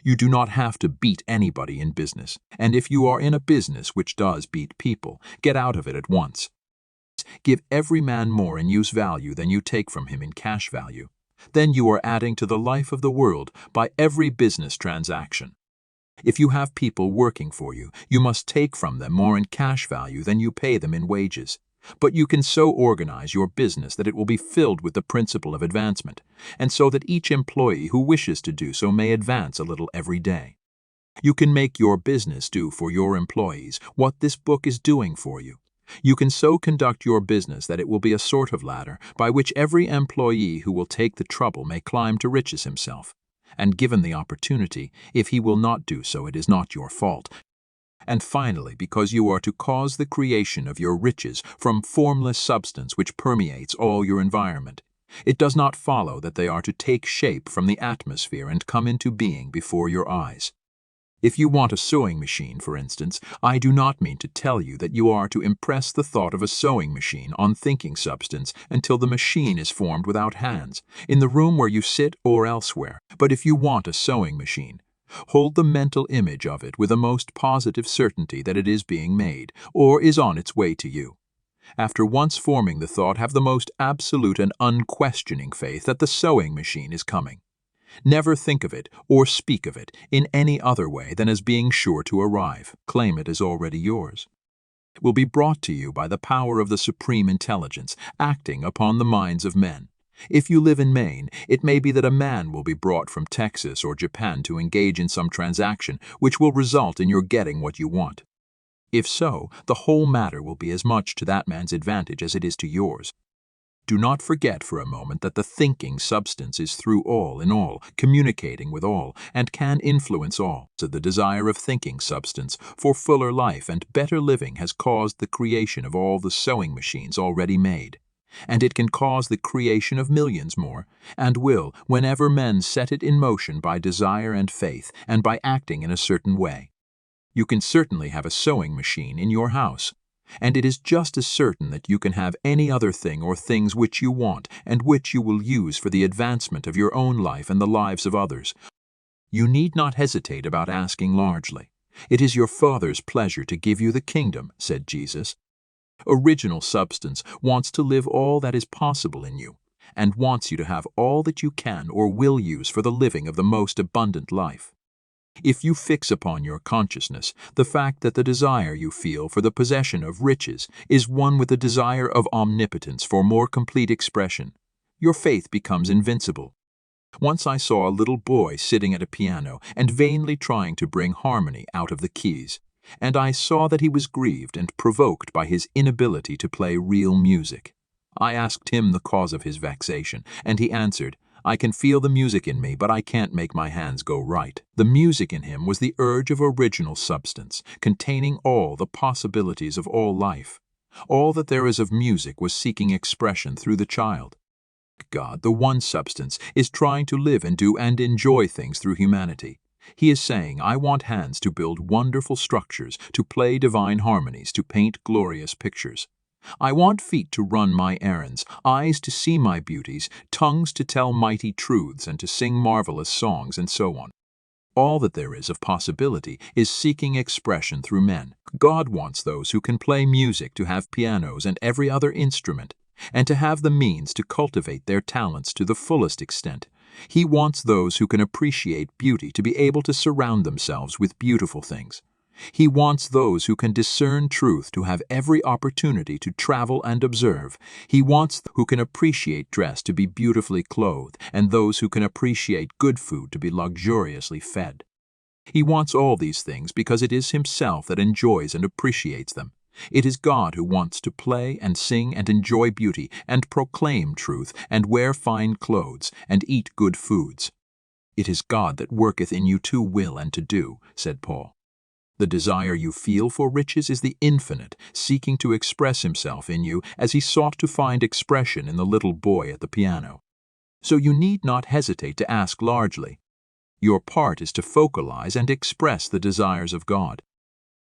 S1: You do not have to beat anybody in business, and if you are in a business which does beat people, get out of it at once. Give every man more in use value than you take from him in cash value. Then you are adding to the life of the world by every business transaction. If you have people working for you, you must take from them more in cash value than you pay them in wages. But you can so organize your business that it will be filled with the principle of advancement, and so that each employee who wishes to do so may advance a little every day. You can make your business do for your employees what this book is doing for you. You can so conduct your business that it will be a sort of ladder by which every employee who will take the trouble may climb to riches himself. And given the opportunity, if he will not do so, it is not your fault. And finally, because you are to cause the creation of your riches from formless substance which permeates all your environment, it does not follow that they are to take shape from the atmosphere and come into being before your eyes. If you want a sewing machine, for instance, I do not mean to tell you that you are to impress the thought of a sewing machine on thinking substance until the machine is formed without hands, in the room where you sit or elsewhere. But if you want a sewing machine, hold the mental image of it with a most positive certainty that it is being made, or is on its way to you. After once forming the thought, have the most absolute and unquestioning faith that the sewing machine is coming. Never think of it or speak of it in any other way than as being sure to arrive. Claim it as already yours. It will be brought to you by the power of the supreme intelligence acting upon the minds of men. If you live in Maine, it may be that a man will be brought from Texas or Japan to engage in some transaction which will result in your getting what you want. If so, the whole matter will be as much to that man's advantage as it is to yours. Do not forget for a moment that the thinking substance is through all in all, communicating with all, and can influence all. So the desire of thinking substance for fuller life and better living has caused the creation of all the sewing machines already made. And it can cause the creation of millions more, and will, whenever men set it in motion by desire and faith, and by acting in a certain way. You can certainly have a sewing machine in your house, and it is just as certain that you can have any other thing or things which you want and which you will use for the advancement of your own life and the lives of others. You need not hesitate about asking largely. It is your Father's pleasure to give you the kingdom, said Jesus. Original substance wants to live all that is possible in you, and wants you to have all that you can or will use for the living of the most abundant life. If you fix upon your consciousness the fact that the desire you feel for the possession of riches is one with the desire of omnipotence for more complete expression, your faith becomes invincible. Once I saw a little boy sitting at a piano and vainly trying to bring harmony out of the keys, and I saw that he was grieved and provoked by his inability to play real music. I asked him the cause of his vexation, and he answered, "I can feel the music in me, but I can't make my hands go right." The music in him was the urge of original substance, containing all the possibilities of all life. All that there is of music was seeking expression through the child. God, the one substance, is trying to live and do and enjoy things through humanity. He is saying, I want hands to build wonderful structures, to play divine harmonies, to paint glorious pictures. I want feet to run my errands, eyes to see my beauties, tongues to tell mighty truths and to sing marvelous songs, and so on. All that there is of possibility is seeking expression through men. God wants those who can play music to have pianos and every other instrument, and to have the means to cultivate their talents to the fullest extent. He wants those who can appreciate beauty to be able to surround themselves with beautiful things. He wants those who can discern truth to have every opportunity to travel and observe. He wants who can appreciate dress to be beautifully clothed, and those who can appreciate good food to be luxuriously fed. He wants all these things because it is himself that enjoys and appreciates them. It is God who wants to play and sing and enjoy beauty and proclaim truth and wear fine clothes and eat good foods. It is God that worketh in you to will and to do, said Paul. The desire you feel for riches is the infinite seeking to express himself in you as he sought to find expression in the little boy at the piano. So you need not hesitate to ask largely. Your part is to focalize and express the desires of God.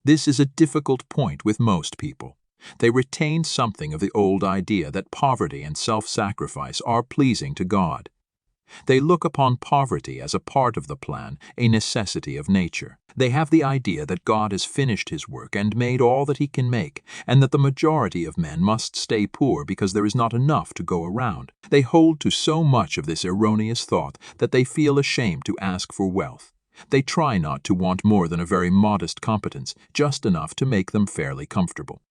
S1: This is a difficult point with most people. They retain something of the old idea that poverty and self-sacrifice are pleasing to God. They look upon poverty as a part of the plan, a necessity of nature. They have the idea that God has finished his work and made all that he can make, and that the majority of men must stay poor because there is not enough to go around. They hold to so much of this erroneous thought that they feel ashamed to ask for wealth. They try not to want more than a very modest competence, just enough to make them fairly comfortable.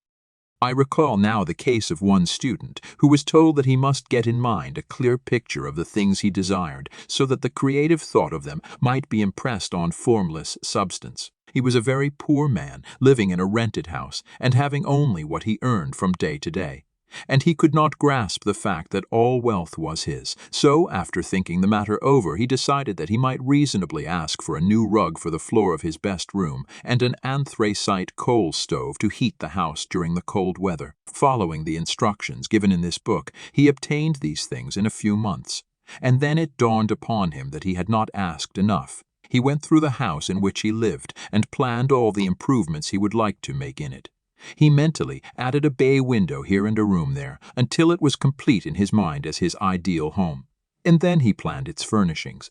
S1: I recall now the case of one student who was told that he must get in mind a clear picture of the things he desired so that the creative thought of them might be impressed on formless substance. He was a very poor man, living in a rented house and having only what he earned from day to day. And he could not grasp the fact that all wealth was his. So, after thinking the matter over, he decided that he might reasonably ask for a new rug for the floor of his best room and an anthracite coal stove to heat the house during the cold weather. Following the instructions given in this book, he obtained these things in a few months. And then it dawned upon him that he had not asked enough. He went through the house in which he lived and planned all the improvements he would like to make in it. He mentally added a bay window here and a room there until it was complete in his mind as his ideal home. And then he planned its furnishings.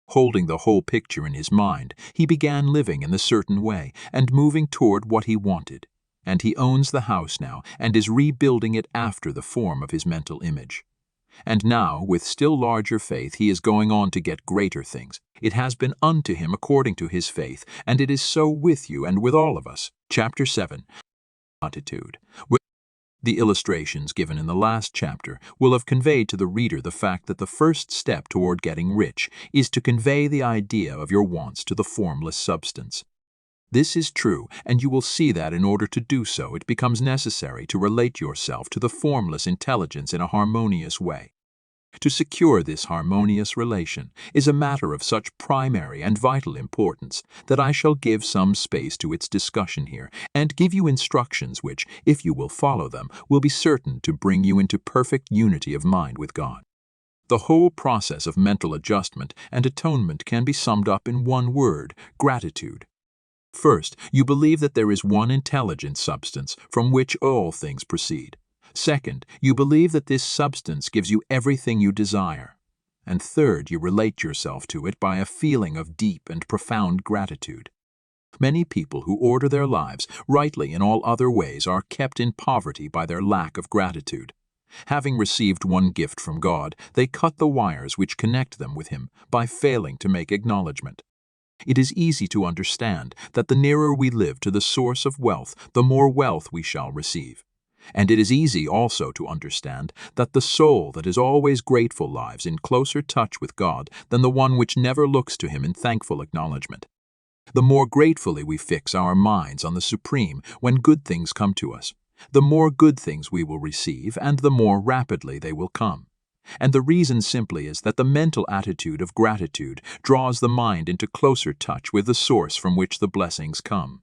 S1: Holding the whole picture in his mind, he began living in a certain way and moving toward what he wanted. And he owns the house now and is rebuilding it after the form of his mental image. And now, with still larger faith, he is going on to get greater things. It has been unto him according to his faith, and it is so with you and with all of us. Chapter 7. Attitude. The illustrations given in the last chapter will have conveyed to the reader the fact that the first step toward getting rich is to convey the idea of your wants to the formless substance. This is true, and you will see that in order to do so, it becomes necessary to relate yourself to the formless intelligence in a harmonious way. To secure this harmonious relation is a matter of such primary and vital importance that I shall give some space to its discussion here and give you instructions which, if you will follow them, will be certain to bring you into perfect unity of mind with God. The whole process of mental adjustment and atonement can be summed up in one word: gratitude. First, you believe that there is one intelligent substance from which all things proceed. Second, you believe that this substance gives you everything you desire. And third, you relate yourself to it by a feeling of deep and profound gratitude. Many people who order their lives rightly in all other ways are kept in poverty by their lack of gratitude. Having received one gift from God, they cut the wires which connect them with Him by failing to make acknowledgement. It is easy to understand that the nearer we live to the source of wealth, the more wealth we shall receive. And it is easy also to understand that the soul that is always grateful lives in closer touch with God than the one which never looks to Him in thankful acknowledgement. The more gratefully we fix our minds on the Supreme when good things come to us, the more good things we will receive and the more rapidly they will come. And the reason simply is that the mental attitude of gratitude draws the mind into closer touch with the source from which the blessings come.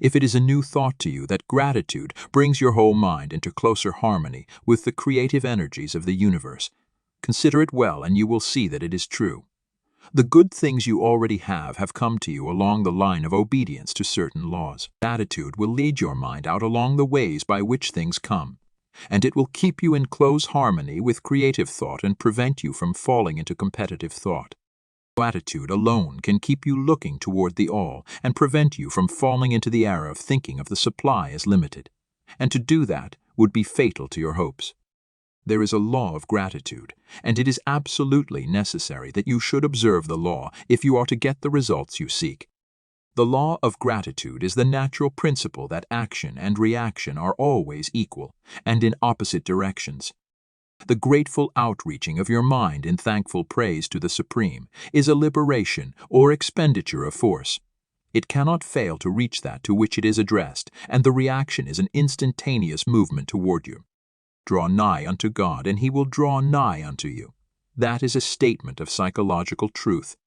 S1: If it is a new thought to you that gratitude brings your whole mind into closer harmony with the creative energies of the universe, consider it well and you will see that it is true. The good things you already have come to you along the line of obedience to certain laws. Gratitude will lead your mind out along the ways by which things come, and it will keep you in close harmony with creative thought and prevent you from falling into competitive thought. Gratitude alone can keep you looking toward the all and prevent you from falling into the error of thinking of the supply as limited, and to do that would be fatal to your hopes. There is a law of gratitude, and it is absolutely necessary that you should observe the law if you are to get the results you seek. The law of gratitude is the natural principle that action and reaction are always equal and in opposite directions. The grateful outreaching of your mind in thankful praise to the Supreme is a liberation or expenditure of force. It cannot fail to reach that to which it is addressed, and the reaction is an instantaneous movement toward you. Draw nigh unto God, and He will draw nigh unto you. That is a statement of psychological truth.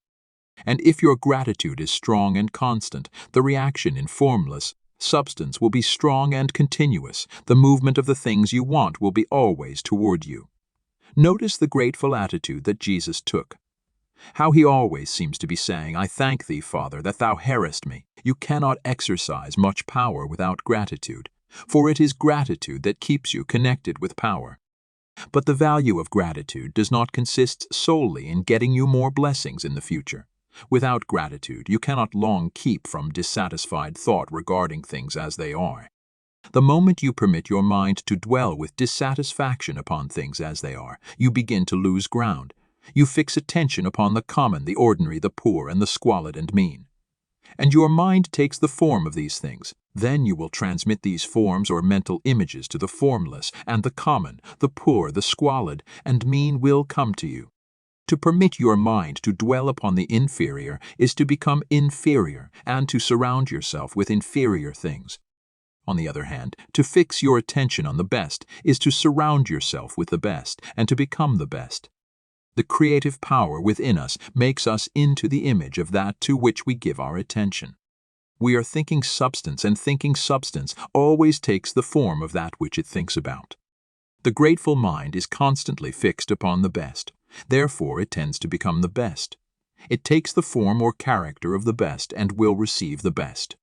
S1: And if your gratitude is strong and constant, the reaction in formless substance will be strong and continuous. The movement of the things you want will be always toward you. Notice the grateful attitude that Jesus took. How He always seems to be saying, I thank Thee, Father, that Thou hearest me. You cannot exercise much power without gratitude, for it is gratitude that keeps you connected with power. But the value of gratitude does not consist solely in getting you more blessings in the future. Without gratitude, you cannot long keep from dissatisfied thought regarding things as they are. The moment you permit your mind to dwell with dissatisfaction upon things as they are, you begin to lose ground. You fix attention upon the common, the ordinary, the poor, and the squalid and mean. And your mind takes the form of these things. Then you will transmit these forms or mental images to the formless, and the common, the poor, the squalid, and mean will come to you. To permit your mind to dwell upon the inferior is to become inferior and to surround yourself with inferior things. On the other hand, to fix your attention on the best is to surround yourself with the best and to become the best. The creative power within us makes us into the image of that to which we give our attention. We are thinking substance, and thinking substance always takes the form of that which it thinks about. The grateful mind is constantly fixed upon the best. Therefore, it tends to become the best. It takes the form or character of the best and will receive the best.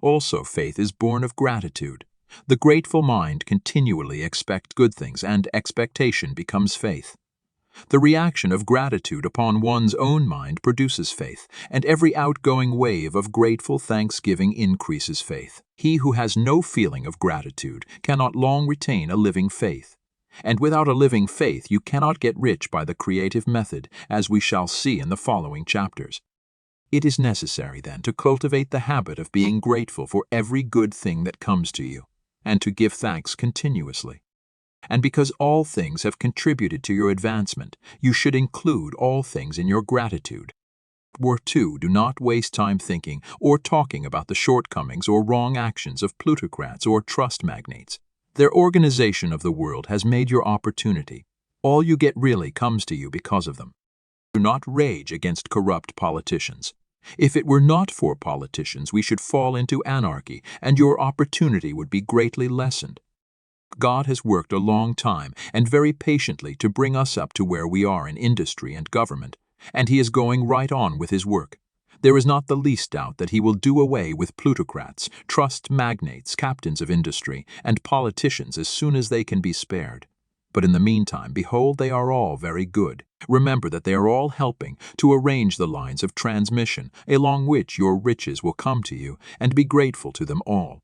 S1: Also, faith is born of gratitude. The grateful mind continually expects good things, and expectation becomes faith. The reaction of gratitude upon one's own mind produces faith, and every outgoing wave of grateful thanksgiving increases faith. He who has no feeling of gratitude cannot long retain a living faith. And without a living faith, you cannot get rich by the creative method, as we shall see in the following chapters. It is necessary, then, to cultivate the habit of being grateful for every good thing that comes to you, and to give thanks continuously. And because all things have contributed to your advancement, you should include all things in your gratitude. Do not waste time thinking or talking about the shortcomings or wrong actions of plutocrats or trust magnates. Their organization of the world has made your opportunity. All you get really comes to you because of them. Do not rage against corrupt politicians. If it were not for politicians, we should fall into anarchy, and your opportunity would be greatly lessened. God has worked a long time and very patiently to bring us up to where we are in industry and government, and He is going right on with His work. There is not the least doubt that He will do away with plutocrats, trust magnates, captains of industry, and politicians as soon as they can be spared. But in the meantime, behold, they are all very good. Remember that they are all helping to arrange the lines of transmission along which your riches will come to you, and be grateful to them all.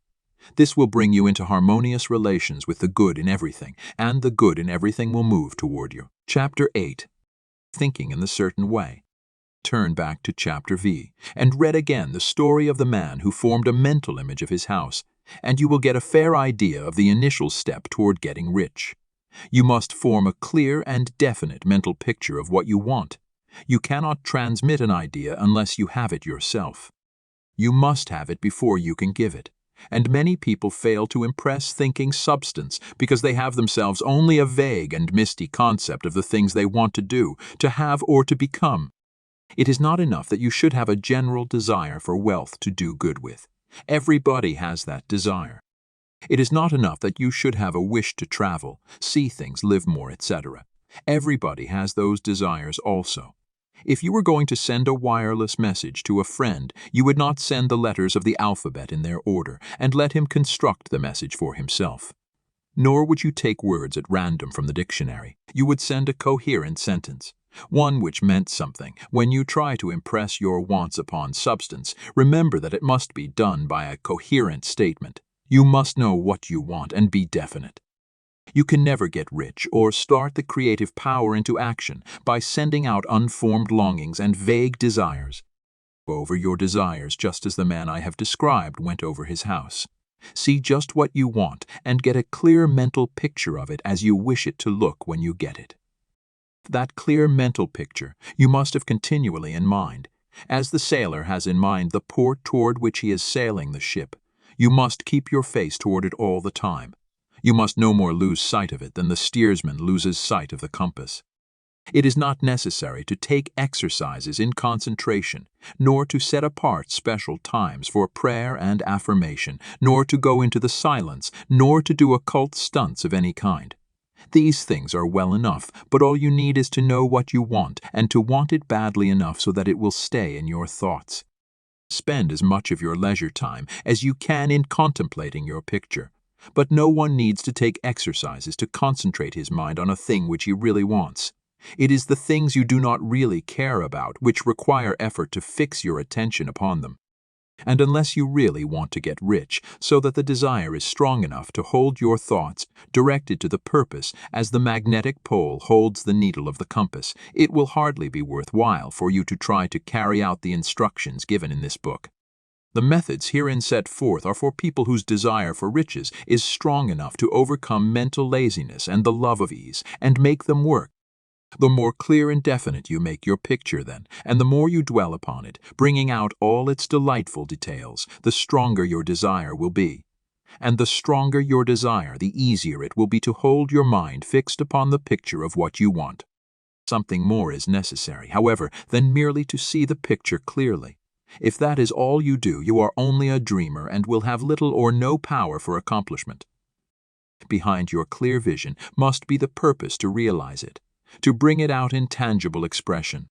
S1: This will bring you into harmonious relations with the good in everything, and the good in everything will move toward you. Chapter 8. Thinking in the Certain Way. Turn back to chapter V and read again the story of the man who formed a mental image of his house, and you will get a fair idea of the initial step toward getting rich. You must form a clear and definite mental picture of what you want. You cannot transmit an idea unless you have it yourself. You must have it before you can give it. And many people fail to impress thinking substance because they have themselves only a vague and misty concept of the things they want to do, to have, or to become. It is not enough that you should have a general desire for wealth to do good with. Everybody has that desire. It is not enough that you should have a wish to travel, see things, live more, etc. Everybody has those desires also. If you were going to send a wireless message to a friend, you would not send the letters of the alphabet in their order and let him construct the message for himself. Nor would you take words at random from the dictionary. You would send a coherent sentence, one which meant something. When you try to impress your wants upon substance, remember that it must be done by a coherent statement. You must know what you want and be definite. You can never get rich or start the creative power into action by sending out unformed longings and vague desires. Go over your desires just as the man I have described went over his house. See just what you want and get a clear mental picture of it as you wish it to look when you get it. That clear mental picture you must have continually in mind, as the sailor has in mind the port toward which he is sailing the ship. You must keep your face toward it all the time. You must no more lose sight of it than the steersman loses sight of the compass. It is not necessary to take exercises in concentration, nor to set apart special times for prayer and affirmation, nor to go into the silence, nor to do occult stunts of any kind. These things are well enough, but all you need is to know what you want and to want it badly enough so that it will stay in your thoughts. Spend as much of your leisure time as you can in contemplating your picture. But no one needs to take exercises to concentrate his mind on a thing which he really wants. It is the things you do not really care about which require effort to fix your attention upon them. And unless you really want to get rich, so that the desire is strong enough to hold your thoughts directed to the purpose as the magnetic pole holds the needle of the compass, it will hardly be worthwhile for you to try to carry out the instructions given in this book. The methods herein set forth are for people whose desire for riches is strong enough to overcome mental laziness and the love of ease, and make them work. The more clear and definite you make your picture then, and the more you dwell upon it, bringing out all its delightful details, the stronger your desire will be. And the stronger your desire, the easier it will be to hold your mind fixed upon the picture of what you want. Something more is necessary, however, than merely to see the picture clearly. If that is all you do, you are only a dreamer and will have little or no power for accomplishment. Behind your clear vision must be the purpose to realize it, to bring it out in tangible expression.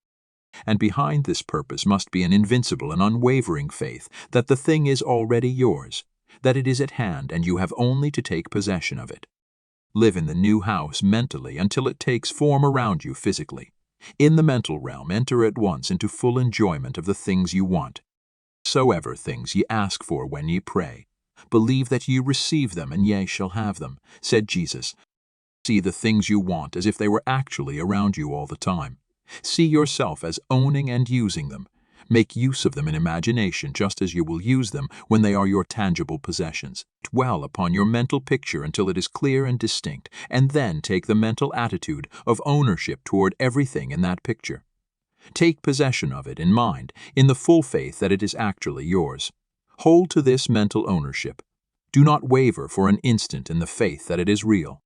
S1: And behind this purpose must be an invincible and unwavering faith that the thing is already yours, that it is at hand and you have only to take possession of it. Live in the new house mentally until it takes form around you physically. In the mental realm, enter at once into full enjoyment of the things you want. Soever things ye ask for when ye pray, believe that ye receive them, and ye shall have them, said Jesus. See the things you want as if they were actually around you all the time. See yourself as owning and using them. Make use of them in imagination just as you will use them when they are your tangible possessions. Dwell upon your mental picture until it is clear and distinct, and then take the mental attitude of ownership toward everything in that picture. Take possession of it in mind, in the full faith that it is actually yours. Hold to this mental ownership. Do not waver for an instant in the faith that it is real.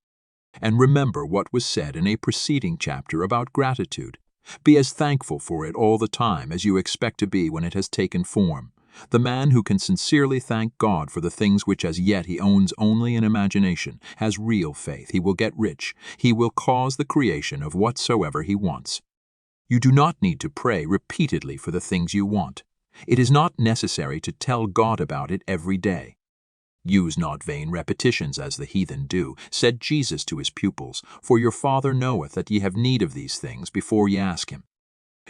S1: And remember what was said in a preceding chapter about gratitude. Be as thankful for it all the time as you expect to be when it has taken form. The man who can sincerely thank God for the things which as yet he owns only in imagination has real faith. He will get rich. He will cause the creation of whatsoever he wants. You do not need to pray repeatedly for the things you want. It is not necessary to tell God about it every day. Use not vain repetitions as the heathen do, said Jesus to his pupils, for your Father knoweth that ye have need of these things before ye ask him.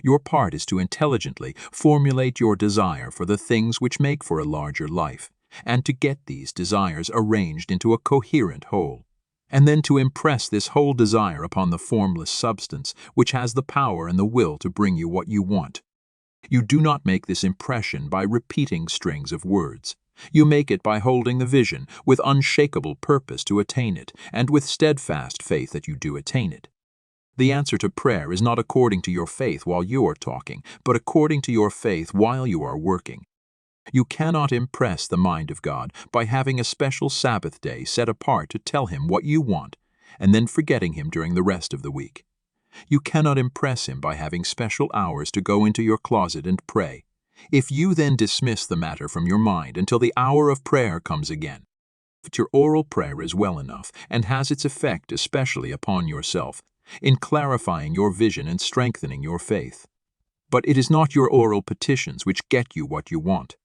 S1: Your part is to intelligently formulate your desire for the things which make for a larger life, and to get these desires arranged into a coherent whole, and then to impress this whole desire upon the formless substance which has the power and the will to bring you what you want. You do not make this impression by repeating strings of words. You make it by holding the vision with unshakable purpose to attain it, and with steadfast faith that you do attain it. The answer to prayer is not according to your faith while you are talking, but according to your faith while you are working. You cannot impress the mind of God by having a special Sabbath day set apart to tell Him what you want, and then forgetting Him during the rest of the week. You cannot impress Him by having special hours to go into your closet and pray. If you then dismiss the matter from your mind until the hour of prayer comes again, if your oral prayer is well enough and has its effect especially upon yourself, in clarifying your vision and strengthening your faith. But it is not your oral petitions which get you what you want.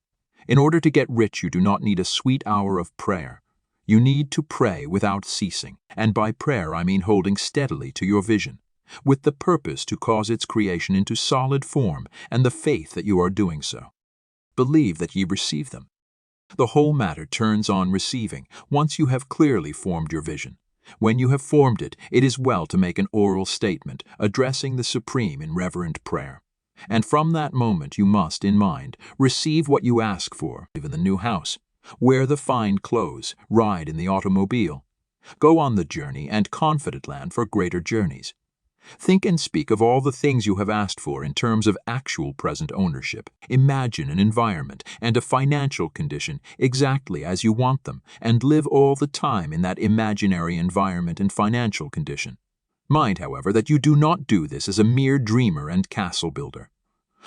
S1: In order to get rich, you do not need a sweet hour of prayer. You need to pray without ceasing, and by prayer I mean holding steadily to your vision, with the purpose to cause its creation into solid form and the faith that you are doing so. Believe that ye receive them. The whole matter turns on receiving, once you have clearly formed your vision. When you have formed it, it is well to make an oral statement, addressing the Supreme in reverent prayer. And from that moment you must, in mind, receive what you ask for, live in the new house, wear the fine clothes, ride in the automobile, go on the journey and confident land for greater journeys. Think and speak of all the things you have asked for in terms of actual present ownership. Imagine an environment and a financial condition exactly as you want them, and live all the time in that imaginary environment and financial condition. Mind, however, that you do not do this as a mere dreamer and castle builder.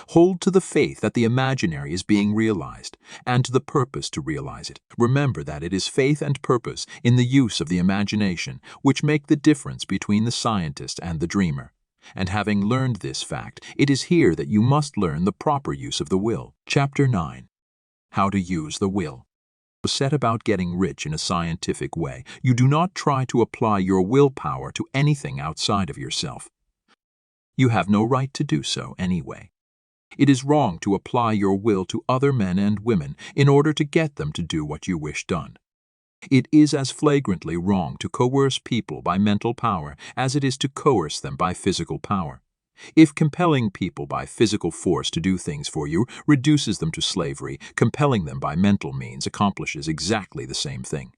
S1: Hold to the faith that the imaginary is being realized, and to the purpose to realize it. Remember that it is faith and purpose in the use of the imagination which make the difference between the scientist and the dreamer. And having learned this fact, it is here that you must learn the proper use of the will. Chapter 9. How to use the will. Set about getting rich in a scientific way. You do not try to apply your willpower to anything outside of yourself. You have no right to do so anyway. It is wrong to apply your will to other men and women in order to get them to do what you wish done. It is as flagrantly wrong to coerce people by mental power as it is to coerce them by physical power. If compelling people by physical force to do things for you reduces them to slavery, compelling them by mental means accomplishes exactly the same thing.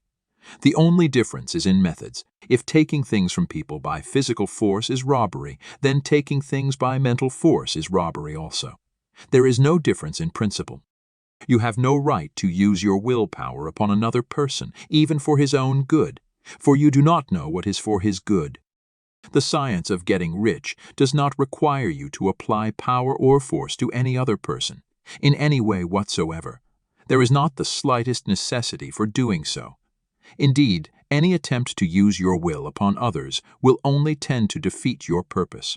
S1: The only difference is in methods. If taking things from people by physical force is robbery, then taking things by mental force is robbery also. There is no difference in principle. You have no right to use your willpower upon another person, even for his own good, for you do not know what is for his good. The science of getting rich does not require you to apply power or force to any other person, in any way whatsoever. There is not the slightest necessity for doing so. Indeed, any attempt to use your will upon others will only tend to defeat your purpose.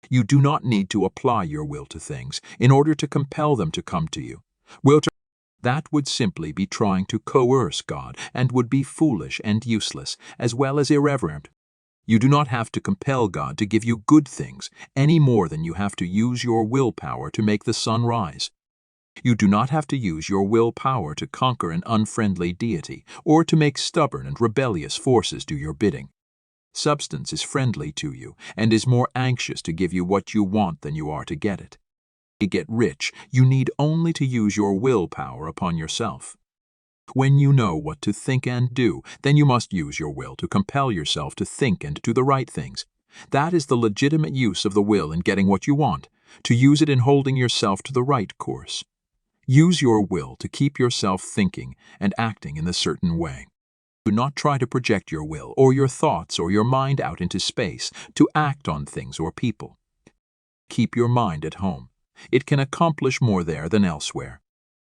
S1: You do not need to apply your will to things in order to compel them to come to you. That would simply be trying to coerce God and would be foolish and useless, as well as irreverent. You do not have to compel God to give you good things any more than you have to use your willpower to make the sun rise. You do not have to use your willpower to conquer an unfriendly deity or to make stubborn and rebellious forces do your bidding. Substance is friendly to you and is more anxious to give you what you want than you are to get it. To get rich, you need only to use your willpower upon yourself. When you know what to think and do, then you must use your will to compel yourself to think and do the right things. That is the legitimate use of the will in getting what you want, to use it in holding yourself to the right course. Use your will to keep yourself thinking and acting in a certain way. Do not try to project your will or your thoughts or your mind out into space to act on things or people. Keep your mind at home. It can accomplish more there than elsewhere.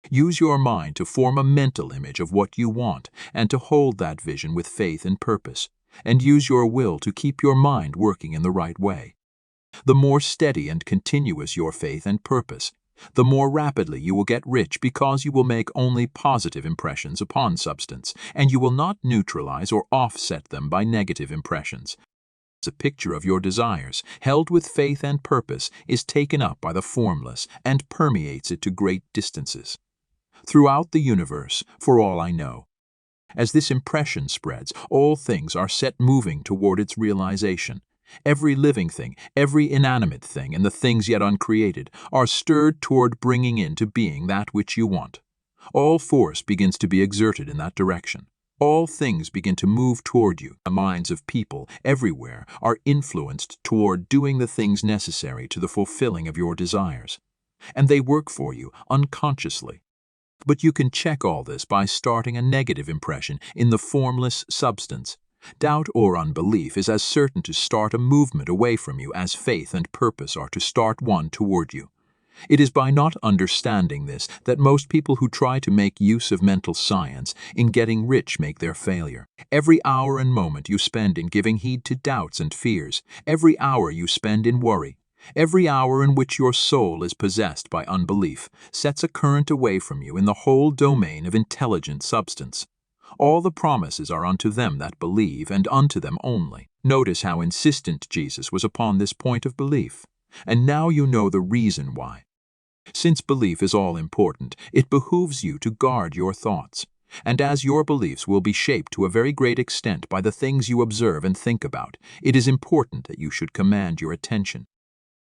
S1: Use your mind to form a mental image of what you want and to hold that vision with faith and purpose, and use your will to keep your mind working in the right way. The more steady and continuous your faith and purpose, the more rapidly you will get rich because you will make only positive impressions upon substance, and you will not neutralize or offset them by negative impressions. A picture of your desires, held with faith and purpose, is taken up by the formless and permeates it to great distances. Throughout the universe, for all I know, as this impression spreads, all things are set moving toward its realization, Every living thing, every inanimate thing, and the things yet uncreated are stirred toward bringing into being that which you want. All force begins to be exerted in that direction. All things begin to move toward you. The minds of people everywhere are influenced toward doing the things necessary to the fulfilling of your desires. And they work for you unconsciously. But you can check all this by starting a negative impression in the formless substance. Doubt or unbelief is as certain to start a movement away from you as faith and purpose are to start one toward you. It is by not understanding this that most people who try to make use of mental science in getting rich make their failure. Every hour and moment you spend in giving heed to doubts and fears, every hour you spend in worry, every hour in which your soul is possessed by unbelief, sets a current away from you in the whole domain of intelligent substance. All the promises are unto them that believe, and unto them only. Notice how insistent Jesus was upon this point of belief. And now you know the reason why. Since belief is all important, it behooves you to guard your thoughts. And as your beliefs will be shaped to a very great extent by the things you observe and think about, it is important that you should command your attention.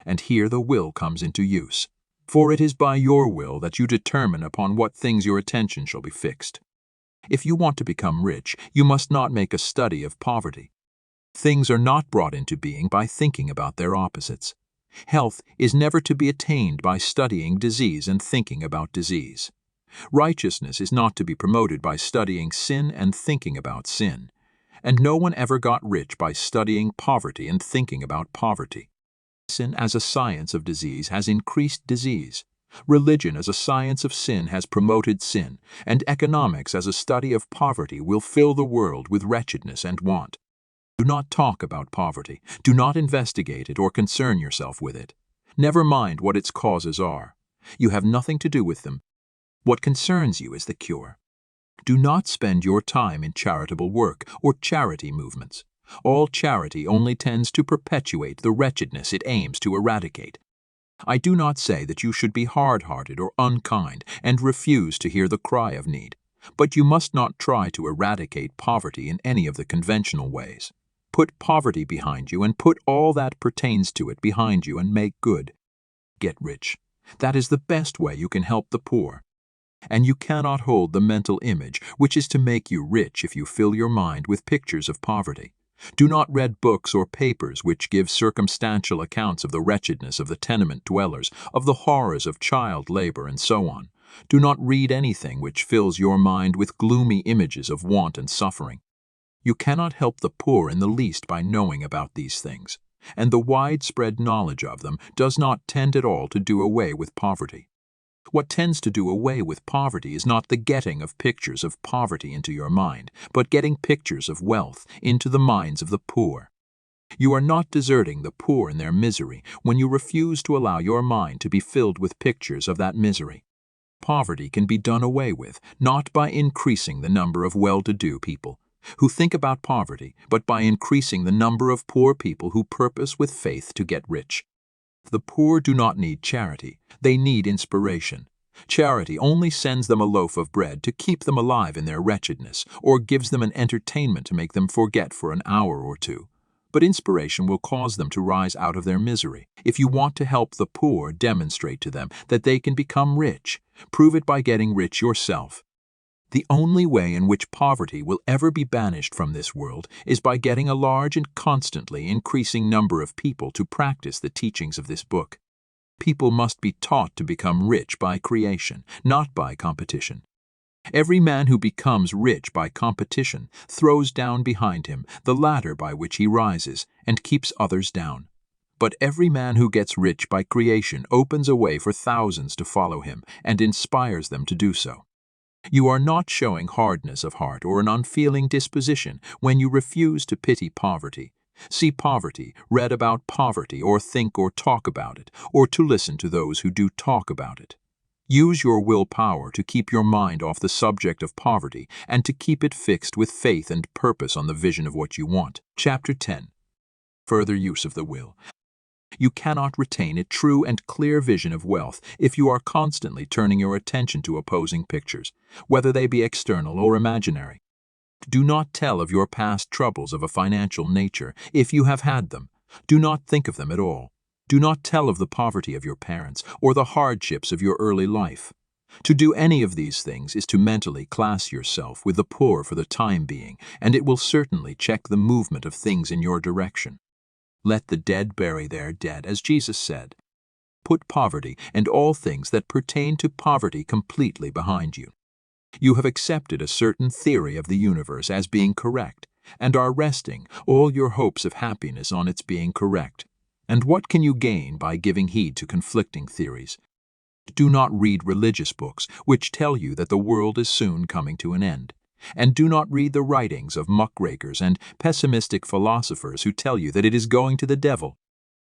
S1: And here the will comes into use. For it is by your will that you determine upon what things your attention shall be fixed. If you want to become rich, you must not make a study of poverty. Things are not brought into being by thinking about their opposites. Health is never to be attained by studying disease and thinking about disease. Righteousness is not to be promoted by studying sin and thinking about sin. And no one ever got rich by studying poverty and thinking about poverty. Sin as a science of disease has increased disease. Religion as a science of sin has promoted sin, and economics as a study of poverty will fill the world with wretchedness and want. Do not talk about poverty. Do not investigate it or concern yourself with it. Never mind what its causes are. You have nothing to do with them. What concerns you is the cure. Do not spend your time in charitable work or charity movements. All charity only tends to perpetuate the wretchedness it aims to eradicate. I do not say that you should be hard-hearted or unkind and refuse to hear the cry of need, but you must not try to eradicate poverty in any of the conventional ways. Put poverty behind you and put all that pertains to it behind you and make good. Get rich. That is the best way you can help the poor. And you cannot hold the mental image which is to make you rich if you fill your mind with pictures of poverty. Do not read books or papers which give circumstantial accounts of the wretchedness of the tenement dwellers, of the horrors of child labor, and so on. Do not read anything which fills your mind with gloomy images of want and suffering. You cannot help the poor in the least by knowing about these things, and the widespread knowledge of them does not tend at all to do away with poverty. What tends to do away with poverty is not the getting of pictures of poverty into your mind, but getting pictures of wealth into the minds of the poor. You are not deserting the poor in their misery when you refuse to allow your mind to be filled with pictures of that misery. Poverty can be done away with, not by increasing the number of well-to-do people who think about poverty, but by increasing the number of poor people who purpose with faith to get rich. The poor do not need charity, they need inspiration. Charity only sends them a loaf of bread to keep them alive in their wretchedness, or gives them an entertainment to make them forget for an hour or two. But inspiration will cause them to rise out of their misery. If you want to help the poor, demonstrate to them that they can become rich. Prove it by getting rich yourself. The only way in which poverty will ever be banished from this world is by getting a large and constantly increasing number of people to practice the teachings of this book. People must be taught to become rich by creation, not by competition. Every man who becomes rich by competition throws down behind him the ladder by which he rises and keeps others down. But every man who gets rich by creation opens a way for thousands to follow him and inspires them to do so. You are not showing hardness of heart or an unfeeling disposition when you refuse to pity poverty, see poverty, read about poverty, or think or talk about it, or to listen to those who do talk about it. Use your willpower to keep your mind off the subject of poverty and to keep it fixed with faith and purpose on the vision of what you want. Chapter 10. Further use of the will. You cannot retain a true and clear vision of wealth if you are constantly turning your attention to opposing pictures, whether they be external or imaginary. Do not tell of your past troubles of a financial nature if you have had them, Do not think of them at all. Do not tell of the poverty of your parents or the hardships of your early life. To do any of these things is to mentally class yourself with the poor for the time being, and it will certainly check the movement of things in your direction. Let the dead bury their dead, as Jesus said. Put poverty and all things that pertain to poverty completely behind you. You have accepted a certain theory of the universe as being correct, and are resting all your hopes of happiness on its being correct. And what can you gain by giving heed to conflicting theories? Do not read religious books which tell you that the world is soon coming to an end. And do not read the writings of muckrakers and pessimistic philosophers who tell you that it is going to the devil.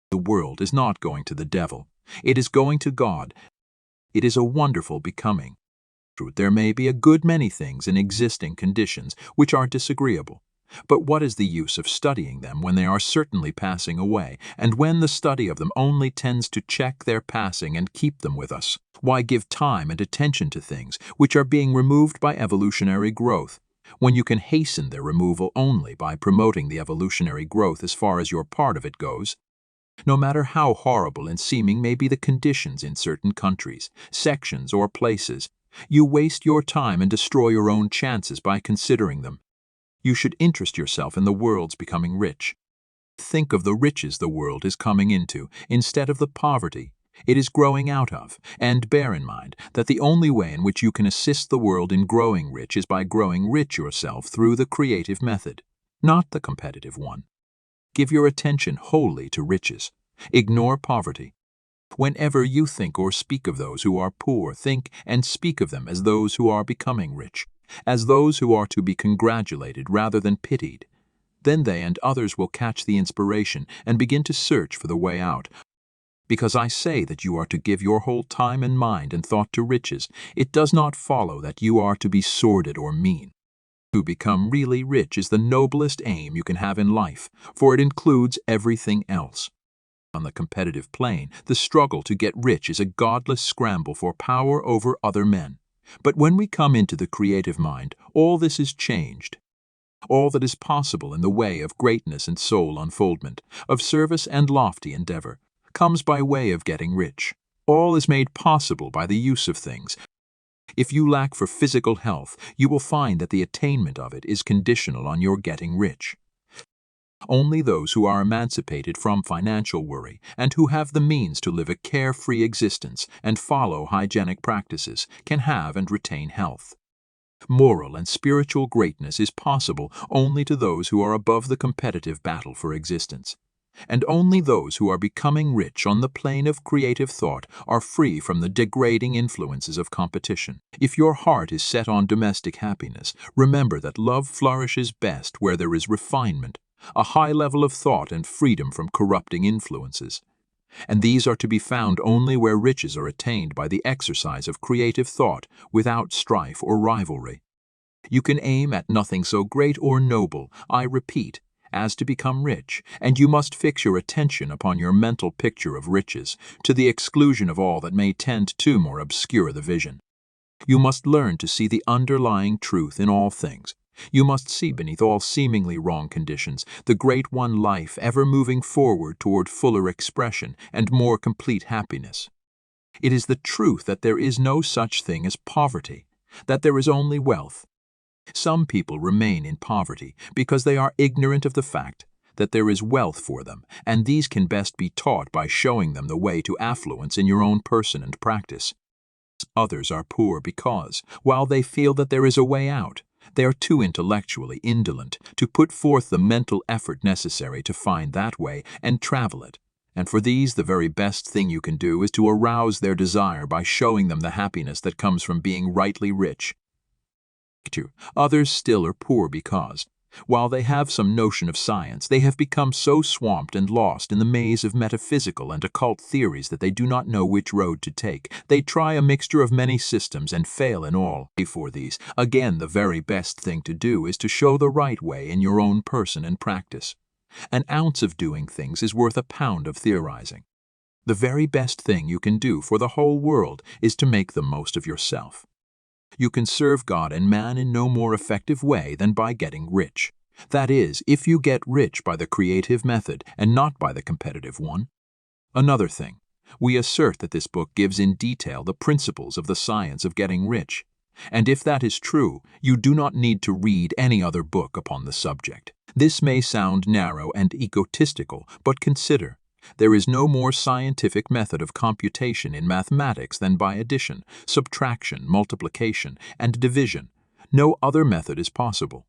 S1: The world is not going to the devil. It is going to God. It is a wonderful becoming. There may be a good many things in existing conditions which are disagreeable. But what is the use of studying them when they are certainly passing away, and when the study of them only tends to check their passing and keep them with us? Why give time and attention to things which are being removed by evolutionary growth, when you can hasten their removal only by promoting the evolutionary growth as far as your part of it goes? No matter how horrible and seeming may be the conditions in certain countries, sections, or places, you waste your time and destroy your own chances by considering them. You should interest yourself in the world's becoming rich. Think of the riches the world is coming into instead of the poverty it is growing out of, and bear in mind that the only way in which you can assist the world in growing rich is by growing rich yourself through the creative method, not the competitive one. Give your attention wholly to riches. Ignore poverty. Whenever you think or speak of those who are poor, think and speak of them as those who are becoming rich, as those who are to be congratulated rather than pitied. Then they and others will catch the inspiration and begin to search for the way out. Because I say that you are to give your whole time and mind and thought to riches, it does not follow that you are to be sordid or mean. To become really rich is the noblest aim you can have in life, for it includes everything else. On the competitive plane, the struggle to get rich is a godless scramble for power over other men. But when we come into the creative mind, all this is changed. All that is possible in the way of greatness and soul unfoldment, of service and lofty endeavor, comes by way of getting rich. All is made possible by the use of things. If you lack for physical health, you will find that the attainment of it is conditional on your getting rich. Only those who are emancipated from financial worry and who have the means to live a carefree existence and follow hygienic practices can have and retain health. Moral and spiritual greatness is possible only to those who are above the competitive battle for existence. And only those who are becoming rich on the plane of creative thought are free from the degrading influences of competition. If your heart is set on domestic happiness, remember that love flourishes best where there is refinement, a high level of thought and freedom from corrupting influences. And these are to be found only where riches are attained by the exercise of creative thought without strife or rivalry. You can aim at nothing so great or noble, I repeat, as to become rich, and you must fix your attention upon your mental picture of riches, to the exclusion of all that may tend to more obscure the vision. You must learn to see the underlying truth in all things. You must see beneath all seemingly wrong conditions the great one life ever moving forward toward fuller expression and more complete happiness. It is the truth that there is no such thing as poverty, that there is only wealth. Some people remain in poverty because they are ignorant of the fact that there is wealth for them, and these can best be taught by showing them the way to affluence in your own person and practice. Others are poor because, while they feel that there is a way out, they are too intellectually indolent to put forth the mental effort necessary to find that way and travel it. And for these, the very best thing you can do is to arouse their desire by showing them the happiness that comes from being rightly rich. Others still are poor because, while they have some notion of science, they have become so swamped and lost in the maze of metaphysical and occult theories that they do not know which road to take. They try a mixture of many systems and fail in all. For these, again, the very best thing to do is to show the right way in your own person and practice. An ounce of doing things is worth a pound of theorizing. The very best thing you can do for the whole world is to make the most of yourself. You can serve God and man in no more effective way than by getting rich. That is, if you get rich by the creative method and not by the competitive one. Another thing, we assert that this book gives in detail the principles of the science of getting rich. And if that is true, you do not need to read any other book upon the subject. This may sound narrow and egotistical, but consider, there is no more scientific method of computation in mathematics than by addition, subtraction, multiplication, and division. No other method is possible.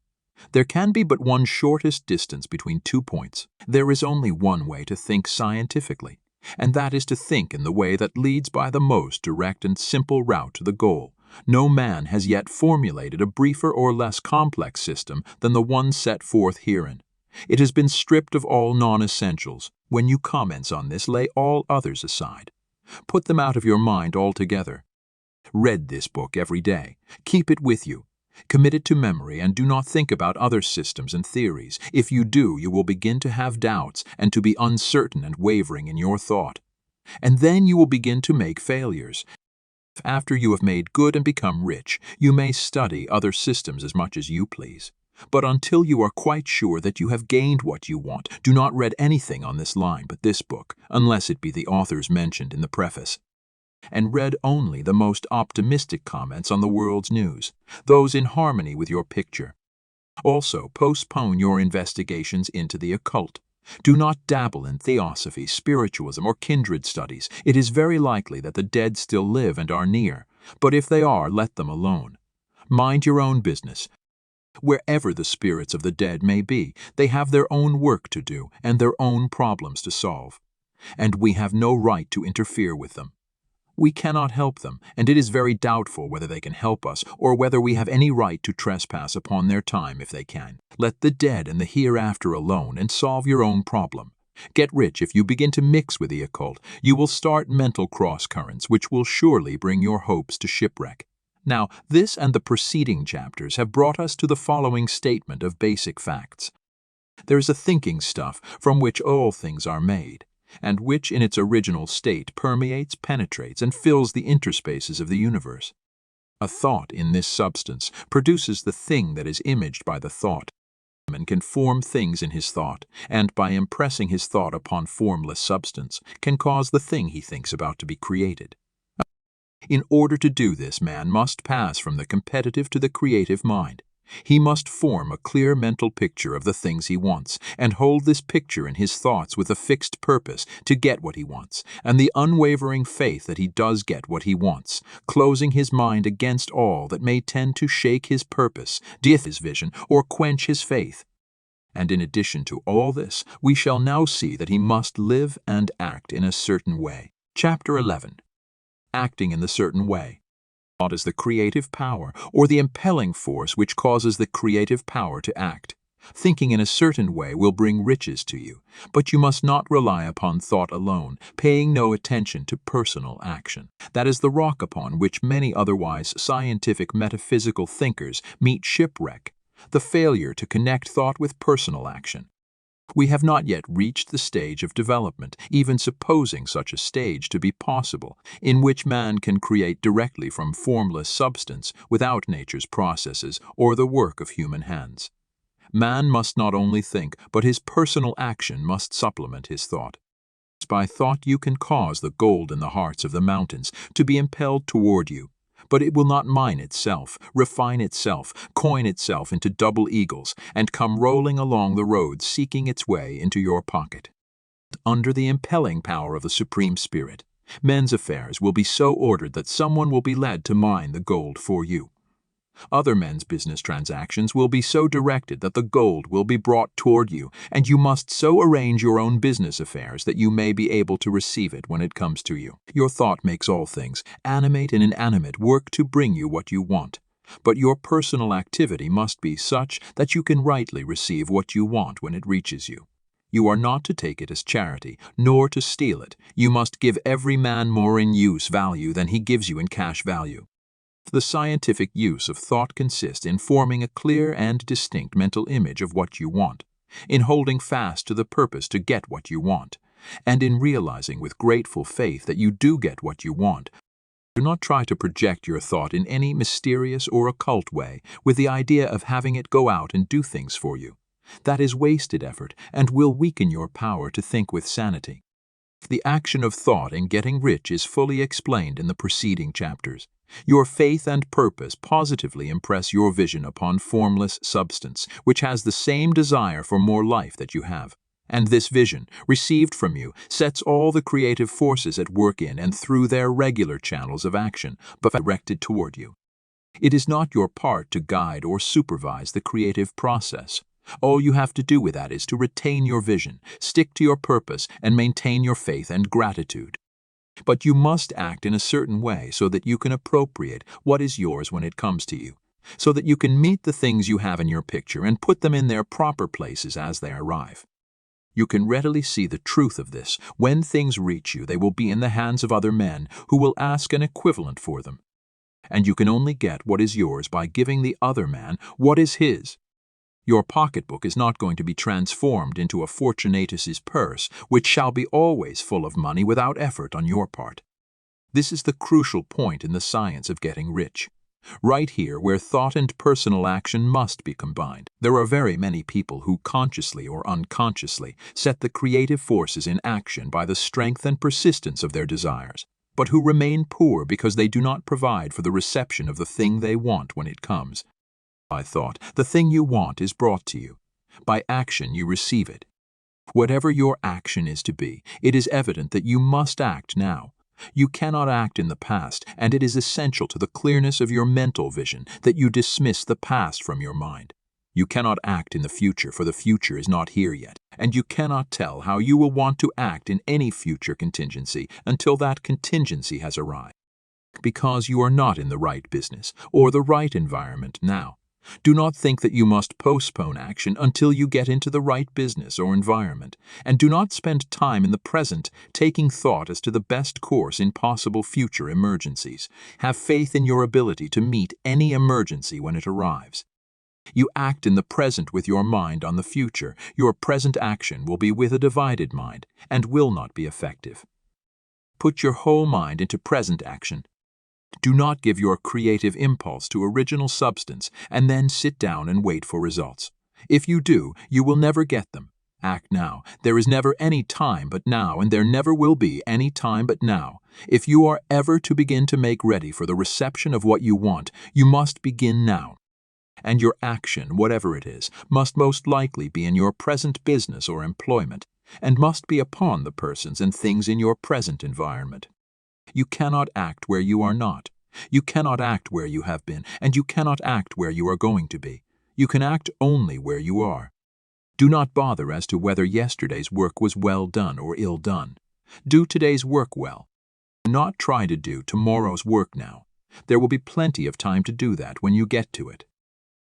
S1: There can be but one shortest distance between 2 points. There is only one way to think scientifically, and that is to think in the way that leads by the most direct and simple route to the goal. No man has yet formulated a briefer or less complex system than the one set forth herein. It has been stripped of all non-essentials. When you comment on this, lay all others aside. Put them out of your mind altogether. Read this book every day. Keep it with you. Commit it to memory and do not think about other systems and theories. If you do, you will begin to have doubts and to be uncertain and wavering in your thought. And then you will begin to make failures. After you have made good and become rich, you may study other systems as much as you please. But until you are quite sure that you have gained what you want, do not read anything on this line but this book, unless it be the authors mentioned in the preface. And read only the most optimistic comments on the world's news, those in harmony with your picture. Also, postpone your investigations into the occult. Do not dabble in theosophy, spiritualism, or kindred studies. It is very likely that the dead still live and are near, but if they are, let them alone. Mind your own business. Wherever the spirits of the dead may be, they have their own work to do and their own problems to solve, and we have no right to interfere with them. We cannot help them, and it is very doubtful whether they can help us or whether we have any right to trespass upon their time if they can. Let the dead and the hereafter alone and solve your own problem. Get rich if you begin to mix with the occult. You will start mental cross-currents which will surely bring your hopes to shipwreck. Now, this and the preceding chapters have brought us to the following statement of basic facts. There is a thinking stuff from which all things are made, and which in its original state permeates, penetrates, and fills the interspaces of the universe. A thought in this substance produces the thing that is imaged by the thought. Man can form things in his thought, and by impressing his thought upon formless substance, can cause the thing he thinks about to be created. In order to do this, man must pass from the competitive to the creative mind. He must form a clear mental picture of the things he wants, and hold this picture in his thoughts with a fixed purpose to get what he wants, and the unwavering faith that he does get what he wants, closing his mind against all that may tend to shake his purpose, dim his vision, or quench his faith. And in addition to all this, we shall now see that he must live and act in a certain way. Chapter 11. Acting in the certain way. Thought is the creative power, or the impelling force which causes the creative power to act. Thinking in a certain way will bring riches to you, but you must not rely upon thought alone, paying no attention to personal action. That is the rock upon which many otherwise scientific metaphysical thinkers meet shipwreck, the failure to connect thought with personal action. We have not yet reached the stage of development, even supposing such a stage to be possible, in which man can create directly from formless substance without nature's processes or the work of human hands. Man must not only think, but his personal action must supplement his thought. By thought you can cause the gold in the hearts of the mountains to be impelled toward you, but it will not mine itself, refine itself, coin itself into double eagles, and come rolling along the road seeking its way into your pocket. Under the impelling power of the Supreme Spirit, men's affairs will be so ordered that someone will be led to mine the gold for you. Other men's business transactions will be so directed that the gold will be brought toward you, and you must so arrange your own business affairs that you may be able to receive it when it comes to you. Your thought makes all things, animate and inanimate, work to bring you what you want. But your personal activity must be such that you can rightly receive what you want when it reaches you. You are not to take it as charity, nor to steal it. You must give every man more in use value than he gives you in cash value. The scientific use of thought consists in forming a clear and distinct mental image of what you want, in holding fast to the purpose to get what you want, and in realizing with grateful faith that you do get what you want. Do not try to project your thought in any mysterious or occult way with the idea of having it go out and do things for you. That is wasted effort and will weaken your power to think with sanity. The action of thought in getting rich is fully explained in the preceding chapters. Your faith and purpose positively impress your vision upon formless substance, which has the same desire for more life that you have. And this vision, received from you, sets all the creative forces at work in and through their regular channels of action, but directed toward you. It is not your part to guide or supervise the creative process. All you have to do with that is to retain your vision, stick to your purpose, and maintain your faith and gratitude. But you must act in a certain way so that you can appropriate what is yours when it comes to you, so that you can meet the things you have in your picture and put them in their proper places as they arrive. You can readily see the truth of this. When things reach you, they will be in the hands of other men who will ask an equivalent for them. And you can only get what is yours by giving the other man what is his. Your pocketbook is not going to be transformed into a Fortunatus's purse, which shall be always full of money without effort on your part. This is the crucial point in the science of getting rich. Right here, where thought and personal action must be combined. There are very many people who consciously or unconsciously set the creative forces in action by the strength and persistence of their desires, but who remain poor because they do not provide for the reception of the thing they want when it comes. By thought, the thing you want is brought to you. By action, you receive it. Whatever your action is to be, it is evident that you must act now. You cannot act in the past, and it is essential to the clearness of your mental vision that you dismiss the past from your mind. You cannot act in the future, for the future is not here yet, and you cannot tell how you will want to act in any future contingency until that contingency has arrived. Because you are not in the right business or the right environment now. Do not think that you must postpone action until you get into the right business or environment, and do not spend time in the present taking thought as to the best course in possible future emergencies. Have faith in your ability to meet any emergency when it arrives. You act in the present with your mind on the future. Your present action will be with a divided mind and will not be effective. Put your whole mind into present action. Do not give your creative impulse to original substance and then sit down and wait for results. If you do, you will never get them. Act now. There is never any time but now, and there never will be any time but now. If you are ever to begin to make ready for the reception of what you want, you must begin now. And your action, whatever it is, must most likely be in your present business or employment, and must be upon the persons and things in your present environment. You cannot act where you are not. You cannot act where you have been, and you cannot act where you are going to be. You can act only where you are. Do not bother as to whether yesterday's work was well done or ill done. Do today's work well. Do not try to do tomorrow's work now. There will be plenty of time to do that when you get to it.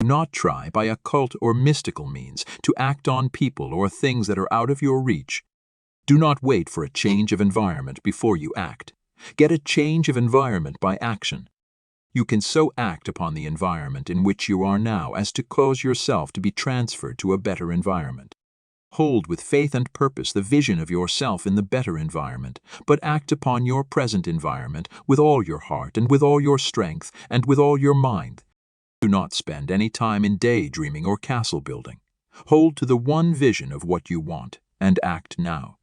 S1: Do not try by occult or mystical means to act on people or things that are out of your reach. Do not wait for a change of environment before you act. Get a change of environment by action. You can so act upon the environment in which you are now as to cause yourself to be transferred to a better environment. Hold with faith and purpose the vision of yourself in the better environment, but act upon your present environment with all your heart and with all your strength and with all your mind. Do not spend any time in daydreaming or castle building. Hold to the one vision of what you want and act now.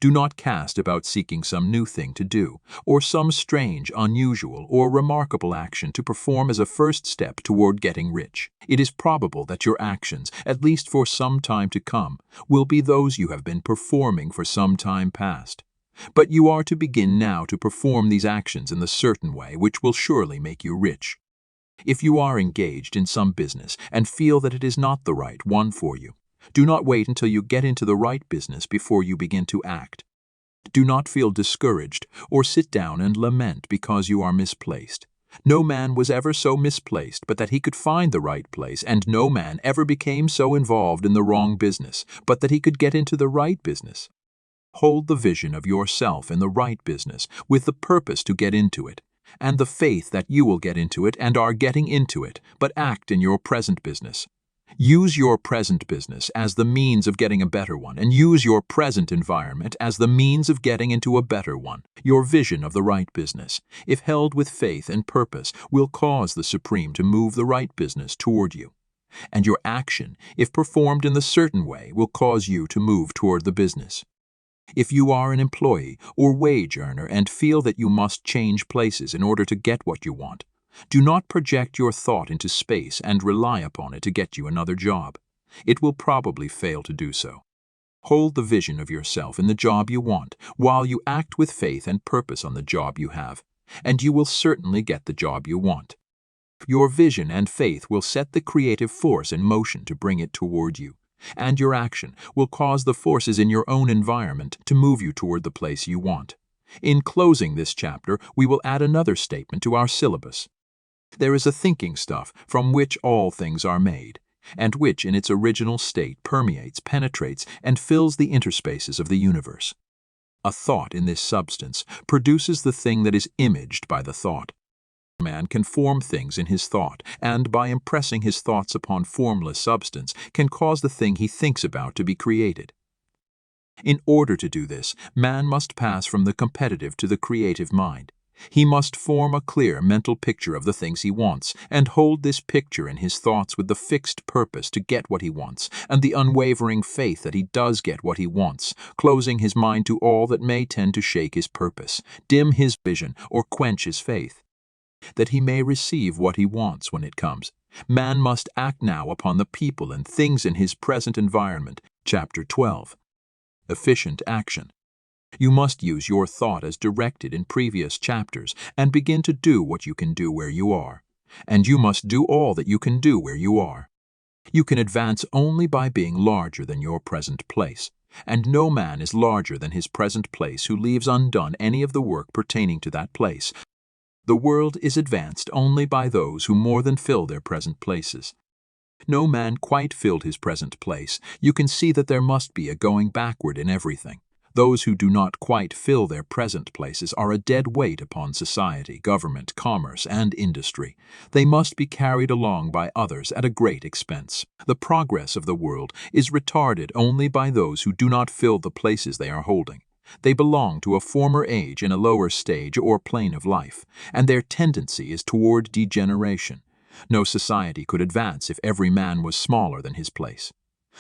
S1: Do not cast about seeking some new thing to do, or some strange, unusual, or remarkable action to perform as a first step toward getting rich. It is probable that your actions, at least for some time to come, will be those you have been performing for some time past. But you are to begin now to perform these actions in the certain way which will surely make you rich. If you are engaged in some business and feel that it is not the right one for you, do not wait until you get into the right business before you begin to act. Do not feel discouraged or sit down and lament because you are misplaced. No man was ever so misplaced but that he could find the right place, and no man ever became so involved in the wrong business but that he could get into the right business. Hold the vision of yourself in the right business with the purpose to get into it, and the faith that you will get into it and are getting into it, but act in your present business. Use your present business as the means of getting a better one, and use your present environment as the means of getting into a better one. Your vision of the right business, if held with faith and purpose, will cause the Supreme to move the right business toward you. And your action, if performed in the certain way, will cause you to move toward the business. If you are an employee or wage earner and feel that you must change places in order to get what you want, do not project your thought into space and rely upon it to get you another job. It will probably fail to do so. Hold the vision of yourself in the job you want while you act with faith and purpose on the job you have, and you will certainly get the job you want. Your vision and faith will set the creative force in motion to bring it toward you, and your action will cause the forces in your own environment to move you toward the place you want. In closing this chapter, we will add another statement to our syllabus. There is a thinking stuff from which all things are made, and which in its original state permeates, penetrates, and fills the interspaces of the universe. A thought in this substance produces the thing that is imaged by the thought. Man can form things in his thought, and by impressing his thoughts upon formless substance, can cause the thing he thinks about to be created. In order to do this, man must pass from the competitive to the creative mind. He must form a clear mental picture of the things he wants, and hold this picture in his thoughts with the fixed purpose to get what he wants, and the unwavering faith that he does get what he wants, closing his mind to all that may tend to shake his purpose, dim his vision, or quench his faith. That he may receive what he wants when it comes, man must act now upon the people and things in his present environment. Chapter 12. Efficient action. You must use your thought as directed in previous chapters and begin to do what you can do where you are. And you must do all that you can do where you are. You can advance only by being larger than your present place, and no man is larger than his present place who leaves undone any of the work pertaining to that place. The world is advanced only by those who more than fill their present places. No man quite filled his present place. You can see that there must be a going backward in everything. Those who do not quite fill their present places are a dead weight upon society, government, commerce, and industry. They must be carried along by others at a great expense. The progress of the world is retarded only by those who do not fill the places they are holding. They belong to a former age in a lower stage or plane of life, and their tendency is toward degeneration. No society could advance if every man was smaller than his place.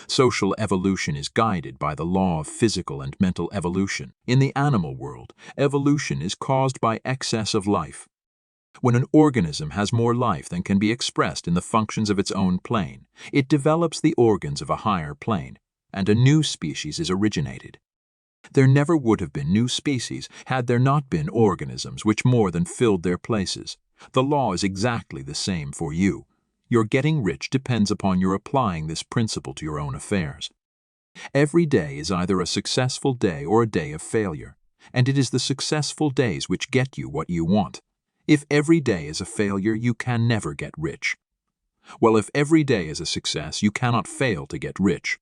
S1: Social evolution is guided by the law of physical and mental evolution. In the animal world, evolution is caused by excess of life. When an organism has more life than can be expressed in the functions of its own plane, it develops the organs of a higher plane, and a new species is originated. There never would have been new species had there not been organisms which more than filled their places. The law is exactly the same for you. Your getting rich depends upon your applying this principle to your own affairs. Every day is either a successful day or a day of failure, and it is the successful days which get you what you want. If every day is a failure, you can never get rich. Well, if every day is a success, you cannot fail to get rich.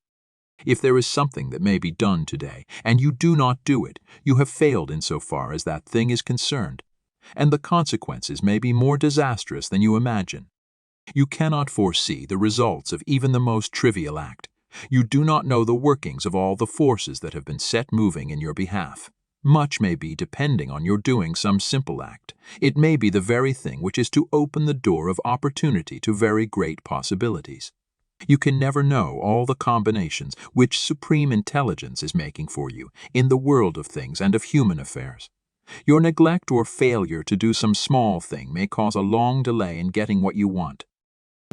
S1: If there is something that may be done today, and you do not do it, you have failed insofar as that thing is concerned, and the consequences may be more disastrous than you imagine. You cannot foresee the results of even the most trivial act. You do not know the workings of all the forces that have been set moving in your behalf. Much may be depending on your doing some simple act. It may be the very thing which is to open the door of opportunity to very great possibilities. You can never know all the combinations which supreme intelligence is making for you in the world of things and of human affairs. Your neglect or failure to do some small thing may cause a long delay in getting what you want.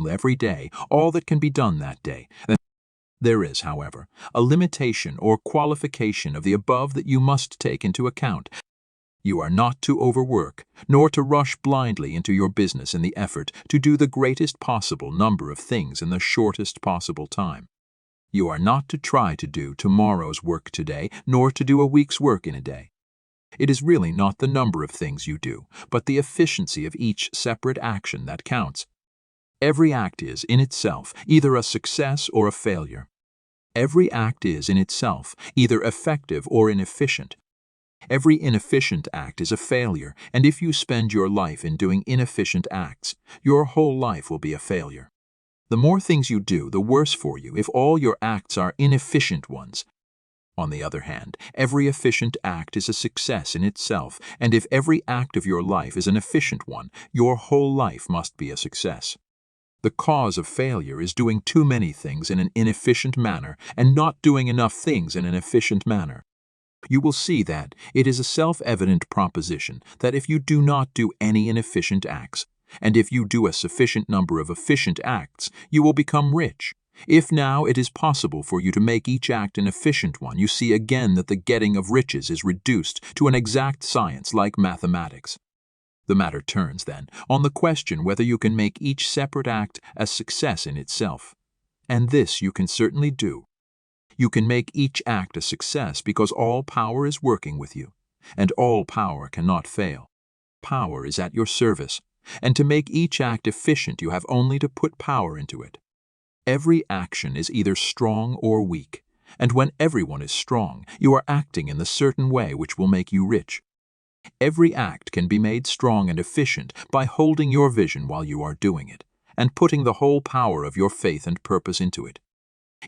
S1: Every day, all that can be done that day. There is, however, a limitation or qualification of the above that you must take into account. You are not to overwork, nor to rush blindly into your business in the effort to do the greatest possible number of things in the shortest possible time. You are not to try to do tomorrow's work today, nor to do a week's work in a day. It is really not the number of things you do, but the efficiency of each separate action that counts. Every act is, in itself, either a success or a failure. Every act is, in itself, either effective or inefficient. Every inefficient act is a failure, and if you spend your life in doing inefficient acts, your whole life will be a failure. The more things you do, the worse for you if all your acts are inefficient ones. On the other hand, every efficient act is a success in itself, and if every act of your life is an efficient one, your whole life must be a success. The cause of failure is doing too many things in an inefficient manner and not doing enough things in an efficient manner. You will see that it is a self-evident proposition that if you do not do any inefficient acts, and if you do a sufficient number of efficient acts, you will become rich. If now it is possible for you to make each act an efficient one, you see again that the getting of riches is reduced to an exact science like mathematics. The matter turns, then, on the question whether you can make each separate act a success in itself. And this you can certainly do. You can make each act a success because all power is working with you, and all power cannot fail. Power is at your service, and to make each act efficient you have only to put power into it. Every action is either strong or weak, and when everyone is strong, you are acting in the certain way which will make you rich. Every act can be made strong and efficient by holding your vision while you are doing it, and putting the whole power of your faith and purpose into it.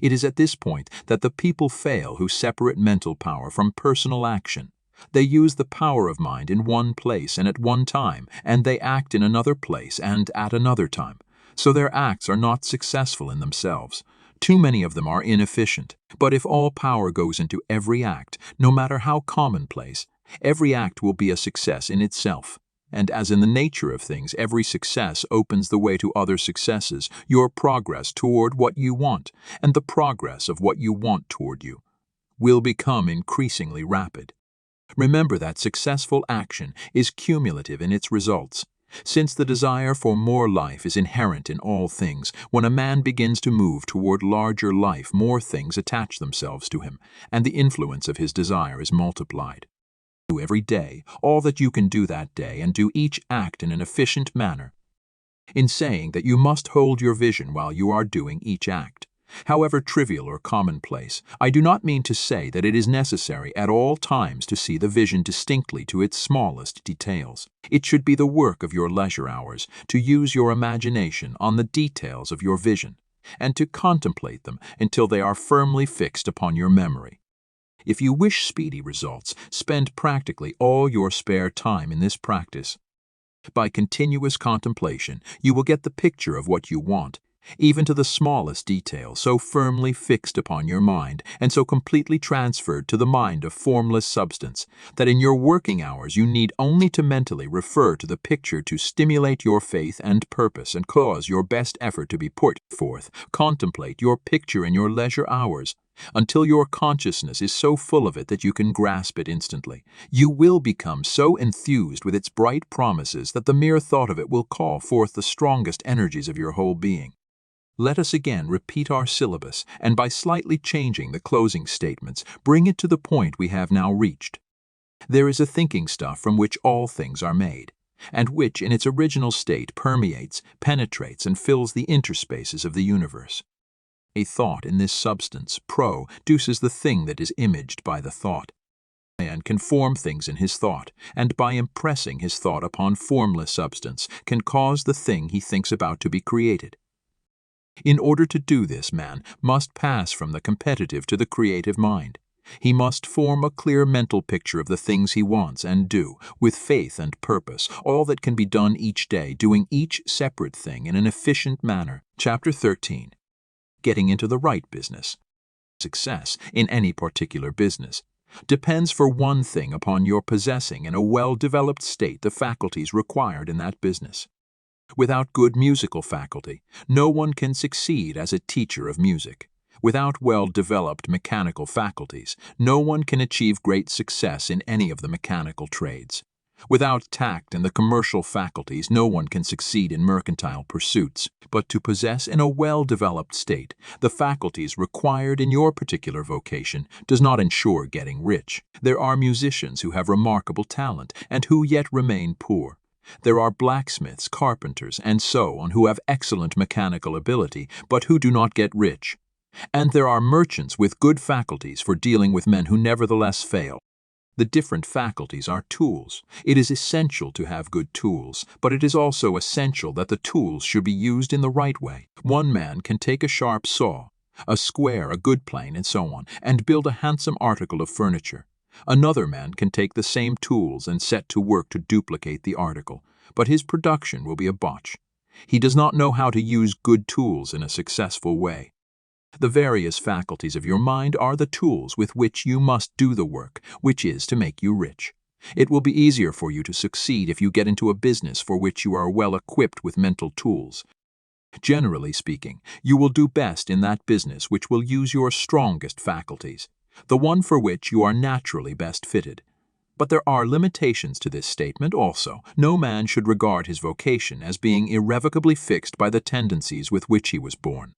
S1: It is at this point that the people fail who separate mental power from personal action. They use the power of mind in one place and at one time, and they act in another place and at another time. So their acts are not successful in themselves. Too many of them are inefficient. But if all power goes into every act, no matter how commonplace, every act will be a success in itself. And as in the nature of things, every success opens the way to other successes, your progress toward what you want, and the progress of what you want toward you, will become increasingly rapid. Remember that successful action is cumulative in its results. Since the desire for more life is inherent in all things, when a man begins to move toward larger life, more things attach themselves to him, and the influence of his desire is multiplied. Do every day all that you can do that day, and do each act in an efficient manner. In saying that you must hold your vision while you are doing each act, however trivial or commonplace, I do not mean to say that it is necessary at all times to see the vision distinctly to its smallest details. It should be the work of your leisure hours to use your imagination on the details of your vision, and to contemplate them until they are firmly fixed upon your memory. If you wish speedy results, spend practically all your spare time in this practice. By continuous contemplation, you will get the picture of what you want, even to the smallest detail, so firmly fixed upon your mind and so completely transferred to the mind of formless substance, that in your working hours you need only to mentally refer to the picture to stimulate your faith and purpose and cause your best effort to be put forth. Contemplate your picture in your leisure hours, until your consciousness is so full of it that you can grasp it instantly. You will become so enthused with its bright promises that the mere thought of it will call forth the strongest energies of your whole being. Let us again repeat our syllabus, and by slightly changing the closing statements, bring it to the point we have now reached. There is a thinking stuff from which all things are made, and which in its original state permeates, penetrates, and fills the interspaces of the universe. A thought in this substance, produces the thing that is imaged by the thought. Man can form things in his thought, and by impressing his thought upon formless substance, can cause the thing he thinks about to be created. In order to do this, man must pass from the competitive to the creative mind. He must form a clear mental picture of the things he wants and do, with faith and purpose, all that can be done each day, doing each separate thing in an efficient manner. Chapter 13. Getting into the right business. Success in any particular business depends for one thing upon your possessing in a well-developed state the faculties required in that business. Without good musical faculty, no one can succeed as a teacher of music. Without well-developed mechanical faculties, no one can achieve great success in any of the mechanical trades. Without tact and the commercial faculties, no one can succeed in mercantile pursuits. But to possess in a well-developed state the faculties required in your particular vocation does not ensure getting rich. There are musicians who have remarkable talent and who yet remain poor. There are blacksmiths, carpenters, and so on who have excellent mechanical ability, but who do not get rich. And there are merchants with good faculties for dealing with men who nevertheless fail. The different faculties are tools. It is essential to have good tools, but it is also essential that the tools should be used in the right way. One man can take a sharp saw, a square, a good plane, and so on, and build a handsome article of furniture. Another man can take the same tools and set to work to duplicate the article, but his production will be a botch. He does not know how to use good tools in a successful way. The various faculties of your mind are the tools with which you must do the work, which is to make you rich. It will be easier for you to succeed if you get into a business for which you are well equipped with mental tools. Generally speaking, you will do best in that business which will use your strongest faculties, the one for which you are naturally best fitted. But there are limitations to this statement also. No man should regard his vocation as being irrevocably fixed by the tendencies with which he was born.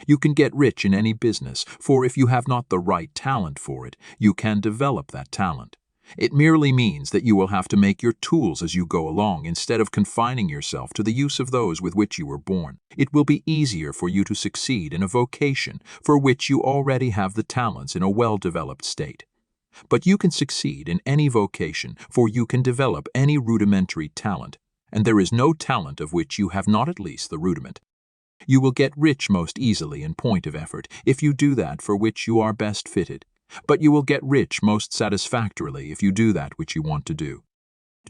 S1: You can get rich in any business, for if you have not the right talent for it, you can develop that talent. It merely means that you will have to make your tools as you go along instead of confining yourself to the use of those with which you were born. It will be easier for you to succeed in a vocation for which you already have the talents in a well-developed state. But you can succeed in any vocation, for you can develop any rudimentary talent, and there is no talent of which you have not at least the rudiment. You will get rich most easily in point of effort if you do that for which you are best fitted, but you will get rich most satisfactorily if you do that which you want to do.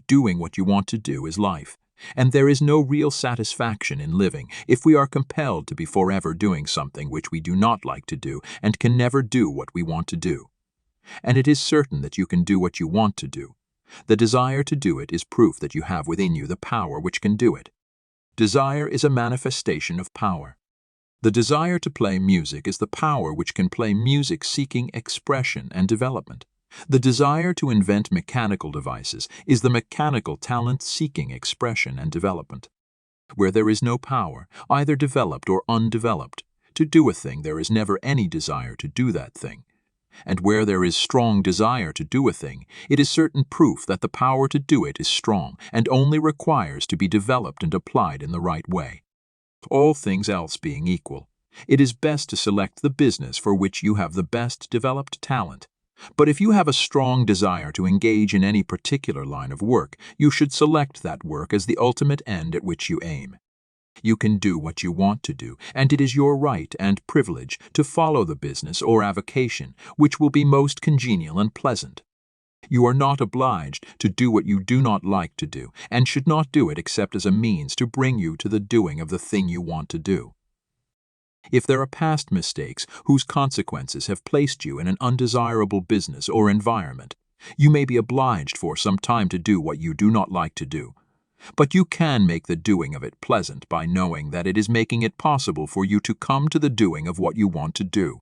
S1: Doing what you want to do is life, and there is no real satisfaction in living if we are compelled to be forever doing something which we do not like to do and can never do what we want to do. And it is certain that you can do what you want to do. The desire to do it is proof that you have within you the power which can do it. Desire is a manifestation of power. The desire to play music is the power which can play music seeking expression and development. The desire to invent mechanical devices is the mechanical talent seeking expression and development. Where there is no power, either developed or undeveloped, to do a thing, there is never any desire to do that thing. And where there is strong desire to do a thing, it is certain proof that the power to do it is strong and only requires to be developed and applied in the right way. All things else being equal, it is best to select the business for which you have the best developed talent. But if you have a strong desire to engage in any particular line of work, you should select that work as the ultimate end at which you aim. You can do what you want to do, and it is your right and privilege to follow the business or avocation which will be most congenial and pleasant. You are not obliged to do what you do not like to do, and should not do it except as a means to bring you to the doing of the thing you want to do. If there are past mistakes whose consequences have placed you in an undesirable business or environment, you may be obliged for some time to do what you do not like to do. But you can make the doing of it pleasant by knowing that it is making it possible for you to come to the doing of what you want to do.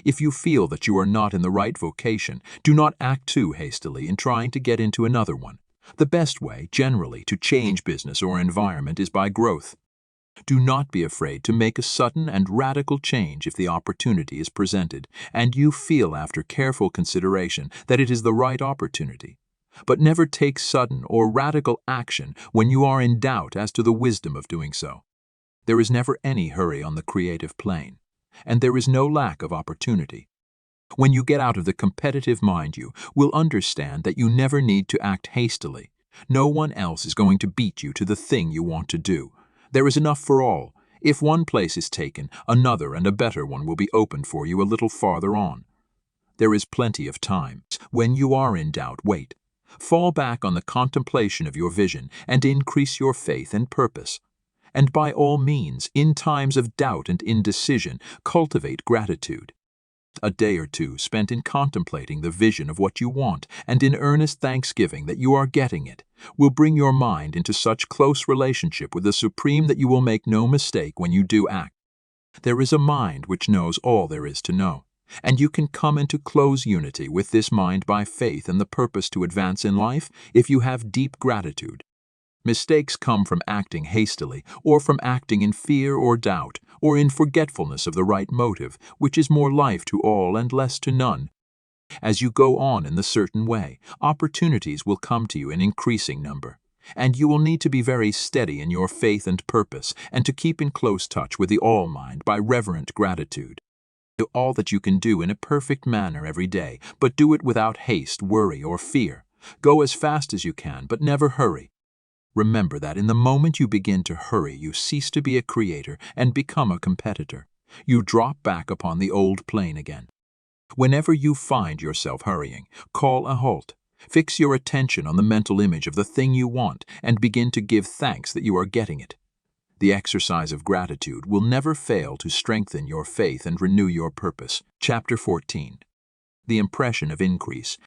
S1: If you feel that you are not in the right vocation, do not act too hastily in trying to get into another one. The best way, generally, to change business or environment is by growth. Do not be afraid to make a sudden and radical change if the opportunity is presented, and you feel after careful consideration that it is the right opportunity. But never take sudden or radical action when you are in doubt as to the wisdom of doing so. There is never any hurry on the creative plane, and there is no lack of opportunity. When you get out of the competitive mind, you will understand that you never need to act hastily. No one else is going to beat you to the thing you want to do. There is enough for all. If one place is taken, another and a better one will be opened for you a little farther on. There is plenty of time. When you are in doubt, wait. Fall back on the contemplation of your vision and increase your faith and purpose. And by all means, in times of doubt and indecision, cultivate gratitude. A day or two spent in contemplating the vision of what you want and in earnest thanksgiving that you are getting it will bring your mind into such close relationship with the Supreme that you will make no mistake when you do act. There is a mind which knows all there is to know, and you can come into close unity with this mind by faith and the purpose to advance in life if you have deep gratitude. Mistakes come from acting hastily, or from acting in fear or doubt, or in forgetfulness of the right motive, which is more life to all and less to none. As you go on in the certain way, opportunities will come to you in increasing number, and you will need to be very steady in your faith and purpose, and to keep in close touch with the All-Mind by reverent gratitude. Do all that you can do in a perfect manner every day, but do it without haste, worry, or fear. Go as fast as you can, but never hurry. Remember that in the moment you begin to hurry, you cease to be a creator and become a competitor. You drop back upon the old plane again. Whenever you find yourself hurrying, call a halt. Fix your attention on the mental image of the thing you want and begin to give thanks that you are getting it. The exercise of gratitude will never fail to strengthen your faith and renew your purpose. Chapter 14. The impression of increase.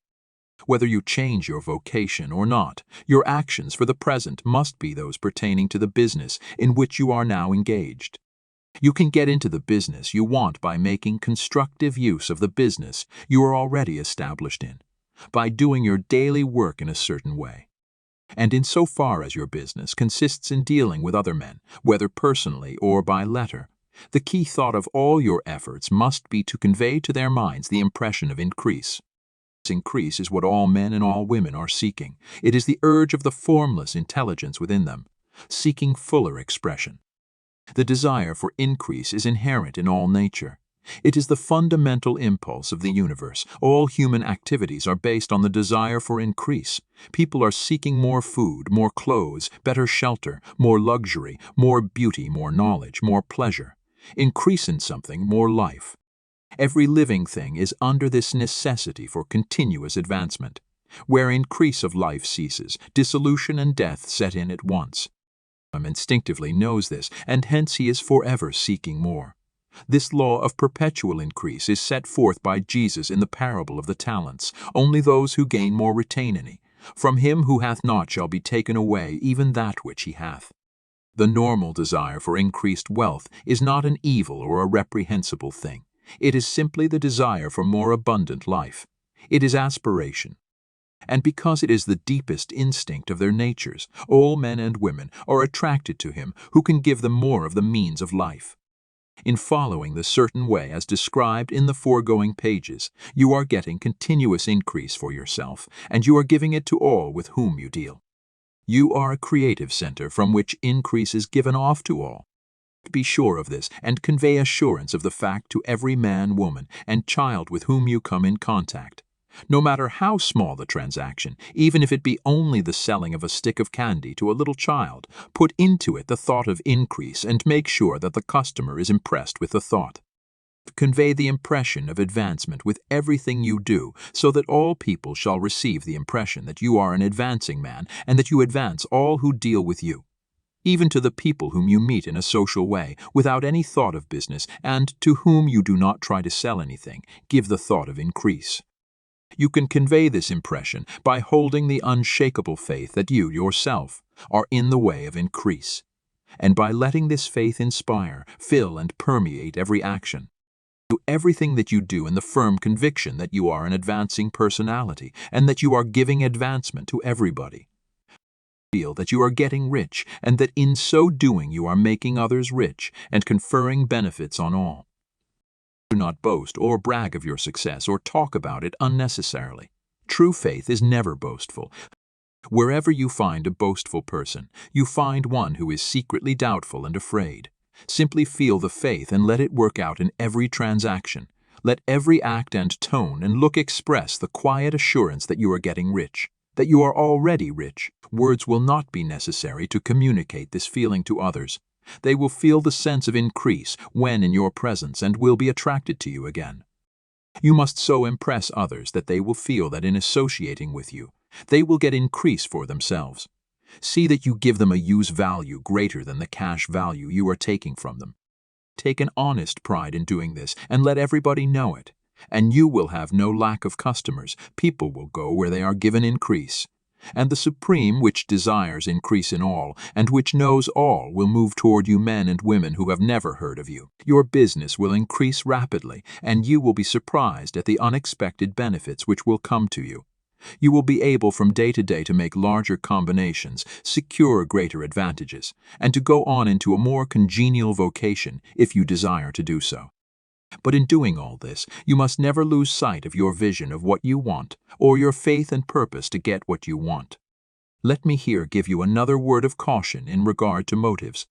S1: Whether you change your vocation or not, your actions for the present must be those pertaining to the business in which you are now engaged. You can get into the business you want by making constructive use of the business you are already established in, by doing your daily work in a certain way. And insofar as your business consists in dealing with other men, whether personally or by letter, the key thought of all your efforts must be to convey to their minds the impression of increase. This increase is what all men and all women are seeking. It is the urge of the formless intelligence within them, seeking fuller expression. The desire for increase is inherent in all nature. It is the fundamental impulse of the universe. All human activities are based on the desire for increase. People are seeking more food, more clothes, better shelter, more luxury, more beauty, more knowledge, more pleasure. Increase in something, more life. Every living thing is under this necessity for continuous advancement. Where increase of life ceases, dissolution and death set in at once. Instinctively knows this, and hence he is forever seeking more. This law of perpetual increase is set forth by Jesus in the parable of the talents. Only those who gain more retain any. From him who hath not shall be taken away even that which he hath. The normal desire for increased wealth is not an evil or a reprehensible thing. It is simply the desire for more abundant life. It is aspiration. And because it is the deepest instinct of their natures, all men and women are attracted to him who can give them more of the means of life. In following the certain way as described in the foregoing pages, you are getting continuous increase for yourself, and you are giving it to all with whom you deal. You are a creative center from which increase is given off to all. Be sure of this, and convey assurance of the fact to every man, woman, and child with whom you come in contact. No matter how small the transaction, even if it be only the selling of a stick of candy to a little child, put into it the thought of increase and make sure that the customer is impressed with the thought. Convey the impression of advancement with everything you do, so that all people shall receive the impression that you are an advancing man and that you advance all who deal with you. Even to the people whom you meet in a social way, without any thought of business, and to whom you do not try to sell anything, give the thought of increase. You can convey this impression by holding the unshakable faith that you, yourself, are in the way of increase, and by letting this faith inspire, fill, and permeate every action. Do everything that you do in the firm conviction that you are an advancing personality, and that you are giving advancement to everybody. Feel that you are getting rich, and that in so doing you are making others rich, and conferring benefits on all. Do not boast or brag of your success or talk about it unnecessarily. True faith is never boastful. Wherever you find a boastful person, you find one who is secretly doubtful and afraid. Simply feel the faith and let it work out in every transaction. Let every act and tone and look express the quiet assurance that you are getting rich, that you are already rich. Words will not be necessary to communicate this feeling to others. They will feel the sense of increase when in your presence and will be attracted to you again. You must so impress others that they will feel that in associating with you, they will get increase for themselves. See that you give them a use value greater than the cash value you are taking from them. Take an honest pride in doing this and let everybody know it, and you will have no lack of customers. People will go where they are given increase. And the Supreme, which desires increase in all, and which knows all, will move toward you men and women who have never heard of you. Your business will increase rapidly, and you will be surprised at the unexpected benefits which will come to you. You will be able from day to day to make larger combinations, secure greater advantages, and to go on into a more congenial vocation if you desire to do so. But in doing all this, you must never lose sight of your vision of what you want, or your faith and purpose to get what you want. Let me here give you another word of caution in regard to motives.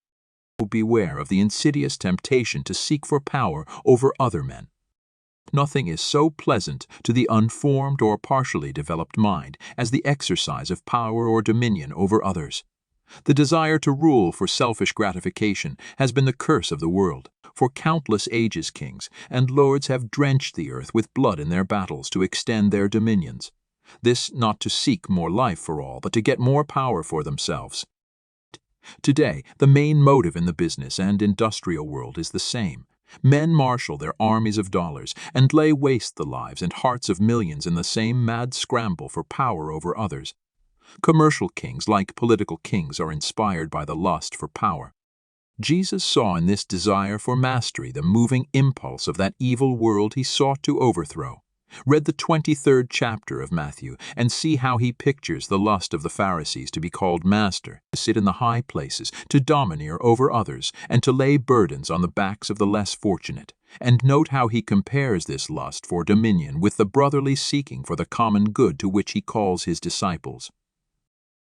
S1: Beware of the insidious temptation to seek for power over other men. Nothing is so pleasant to the unformed or partially developed mind as the exercise of power or dominion over others. The desire to rule for selfish gratification has been the curse of the world. For countless ages kings and lords have drenched the earth with blood in their battles to extend their dominions. This not to seek more life for all, but to get more power for themselves. Today, the main motive in the business and industrial world is the same. Men marshal their armies of dollars and lay waste the lives and hearts of millions in the same mad scramble for power over others. Commercial kings, like political kings, are inspired by the lust for power. Jesus saw in this desire for mastery the moving impulse of that evil world he sought to overthrow. Read the 23rd chapter of Matthew and see how he pictures the lust of the Pharisees to be called master, to sit in the high places, to domineer over others, and to lay burdens on the backs of the less fortunate. And note how he compares this lust for dominion with the brotherly seeking for the common good to which he calls his disciples.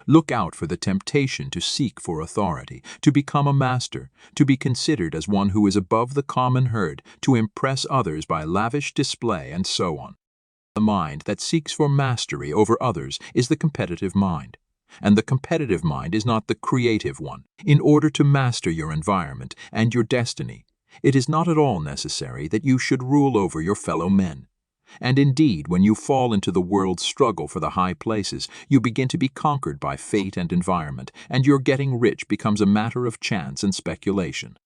S1: Look out for the temptation to seek for authority, to become a master, to be considered as one who is above the common herd, to impress others by lavish display, and so on. The mind that seeks for mastery over others is the competitive mind. And the competitive mind is not the creative one. In order to master your environment and your destiny, it is not at all necessary that you should rule over your fellow men. And indeed, when you fall into the world's struggle for the high places, you begin to be conquered by fate and environment, and your getting rich becomes a matter of chance and speculation.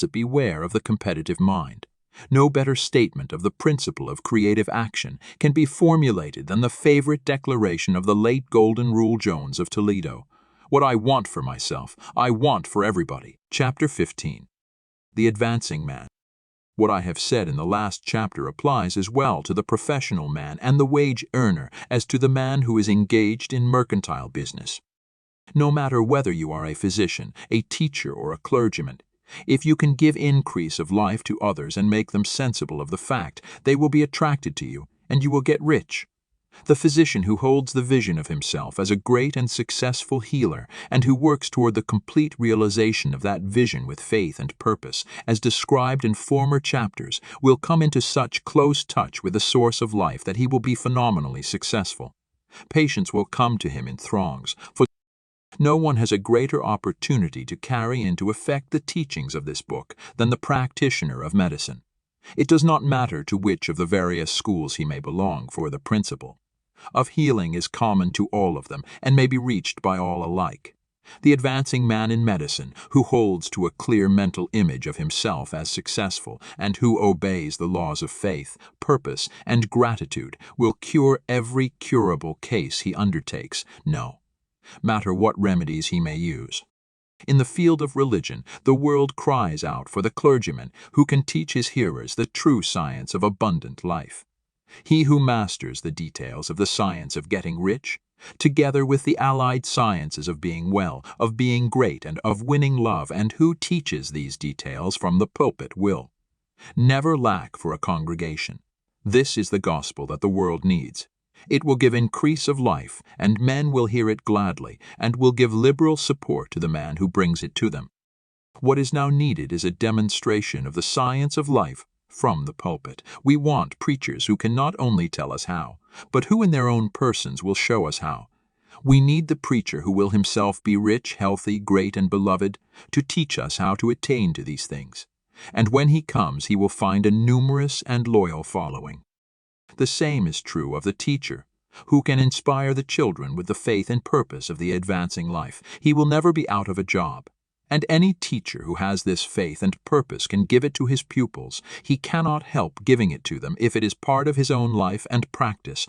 S1: So beware of the competitive mind. No better statement of the principle of creative action can be formulated than the favorite declaration of the late Golden Rule Jones of Toledo. What I want for myself, I want for everybody. Chapter 15. The Advancing Man. What I have said in the last chapter applies as well to the professional man and the wage earner as to the man who is engaged in mercantile business. No matter whether you are a physician, a teacher, or a clergyman, if you can give increase of life to others and make them sensible of the fact, they will be attracted to you, and you will get rich. The physician who holds the vision of himself as a great and successful healer and who works toward the complete realization of that vision with faith and purpose, as described in former chapters, will come into such close touch with the source of life that he will be phenomenally successful. Patients will come to him in throngs, for no one has a greater opportunity to carry into effect the teachings of this book than the practitioner of medicine. It does not matter to which of the various schools he may belong, for the principle of healing is common to all of them and may be reached by all alike. The advancing man in medicine, who holds to a clear mental image of himself as successful and who obeys the laws of faith, purpose, and gratitude, will cure every curable case he undertakes, no matter what remedies he may use. In the field of religion, the world cries out for the clergyman who can teach his hearers the true science of abundant life. He who masters the details of the science of getting rich, together with the allied sciences of being well, of being great, and of winning love, and who teaches these details from the pulpit will never lack for a congregation. This is the gospel that the world needs. It will give increase of life, and men will hear it gladly, and will give liberal support to the man who brings it to them. What is now needed is a demonstration of the science of life from the pulpit. We want preachers who can not only tell us how, but who in their own persons will show us how. We need the preacher who will himself be rich, healthy, great, and beloved, to teach us how to attain to these things. And when he comes, he will find a numerous and loyal following. The same is true of the teacher, who can inspire the children with the faith and purpose of the advancing life. He will never be out of a job. And any teacher who has this faith and purpose can give it to his pupils. He cannot help giving it to them if it is part of his own life and practice.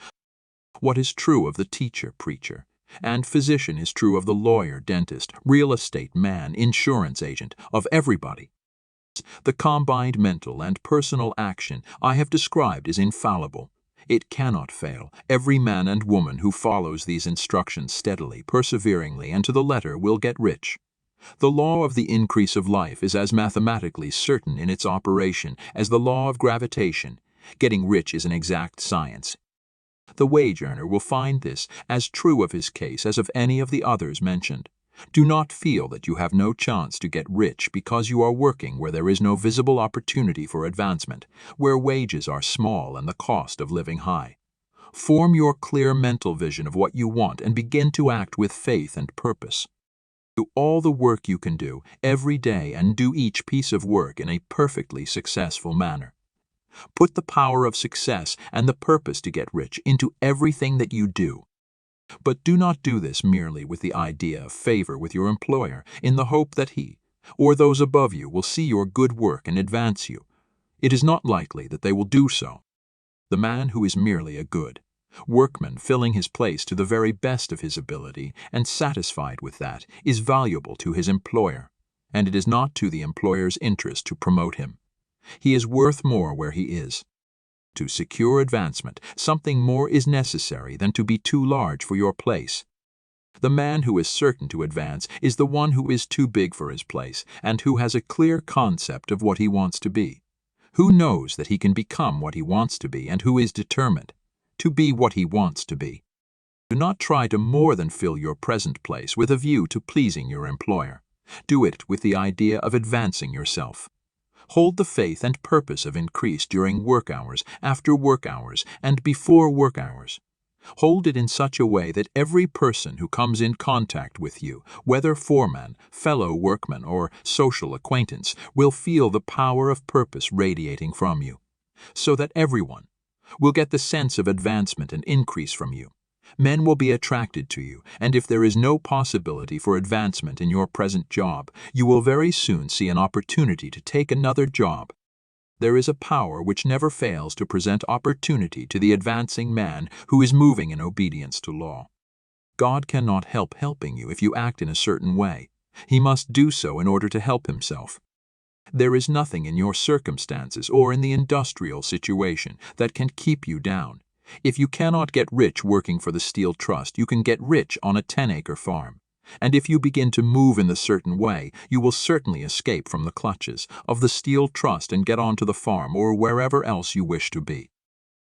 S1: What is true of the teacher, preacher, and physician is true of the lawyer, dentist, real estate man, insurance agent, of everybody. The combined mental and personal action I have described is infallible. It cannot fail. Every man and woman who follows these instructions steadily, perseveringly, and to the letter will get rich. The law of the increase of life is as mathematically certain in its operation as the law of gravitation. Getting rich is an exact science. The wage earner will find this as true of his case as of any of the others mentioned. Do not feel that you have no chance to get rich because you are working where there is no visible opportunity for advancement, where wages are small and the cost of living high. Form your clear mental vision of what you want and begin to act with faith and purpose. Do all the work you can do every day and do each piece of work in a perfectly successful manner. Put the power of success and the purpose to get rich into everything that you do. But do not do this merely with the idea of favor with your employer, in the hope that he, or those above you, will see your good work and advance you. It is not likely that they will do so. The man who is merely a good workman, filling his place to the very best of his ability and satisfied with that, is valuable to his employer, and it is not to the employer's interest to promote him. He is worth more where he is. To secure advancement, something more is necessary than to be too large for your place. The man who is certain to advance is the one who is too big for his place and who has a clear concept of what he wants to be, who knows that he can become what he wants to be, and who is determined to be what he wants to be. Do not try to more than fill your present place with a view to pleasing your employer. Do it with the idea of advancing yourself. Hold the faith and purpose of increase during work hours, after work hours, and before work hours. Hold it in such a way that every person who comes in contact with you, whether foreman, fellow workman, or social acquaintance, will feel the power of purpose radiating from you, so that everyone will get the sense of advancement and increase from you. Men will be attracted to you, and if there is no possibility for advancement in your present job, you will very soon see an opportunity to take another job. There is a power which never fails to present opportunity to the advancing man who is moving in obedience to law. God cannot help helping you if you act in a certain way. He must do so in order to help himself. There is nothing in your circumstances or in the industrial situation that can keep you down. If you cannot get rich working for the Steel Trust, you can get rich on a 10-acre farm. And if you begin to move in the certain way, you will certainly escape from the clutches of the Steel Trust and get on to the farm or wherever else you wish to be.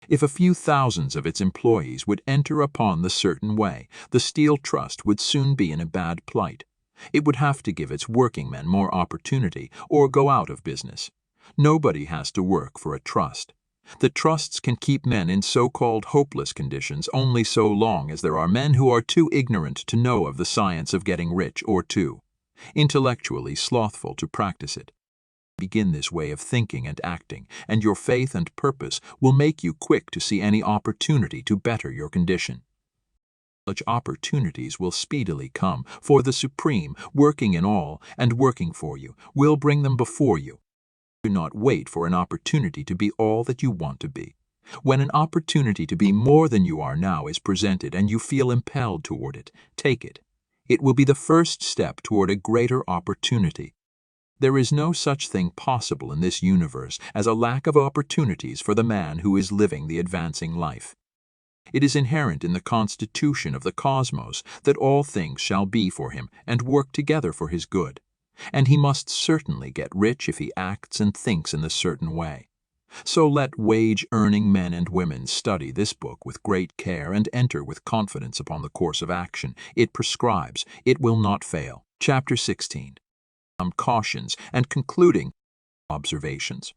S1: If a few thousands of its employees would enter upon the certain way, the Steel Trust would soon be in a bad plight. It would have to give its working men more opportunity or go out of business. Nobody has to work for a trust. The trusts can keep men in so-called hopeless conditions only so long as there are men who are too ignorant to know of the science of getting rich or too intellectually slothful to practice it. Begin this way of thinking and acting, and your faith and purpose will make you quick to see any opportunity to better your condition. Such opportunities will speedily come, for the Supreme, working in all and working for you, will bring them before you. Do not wait for an opportunity to be all that you want to be. When an opportunity to be more than you are now is presented and you feel impelled toward it, take it. It will be the first step toward a greater opportunity. There is no such thing possible in this universe as a lack of opportunities for the man who is living the advancing life. It is inherent in the constitution of the cosmos that all things shall be for him and work together for his good. And he must certainly get rich if he acts and thinks in the certain way. So let wage-earning men and women study this book with great care and enter with confidence upon the course of action it prescribes. It will not fail. Chapter 16. Some cautions and concluding observations.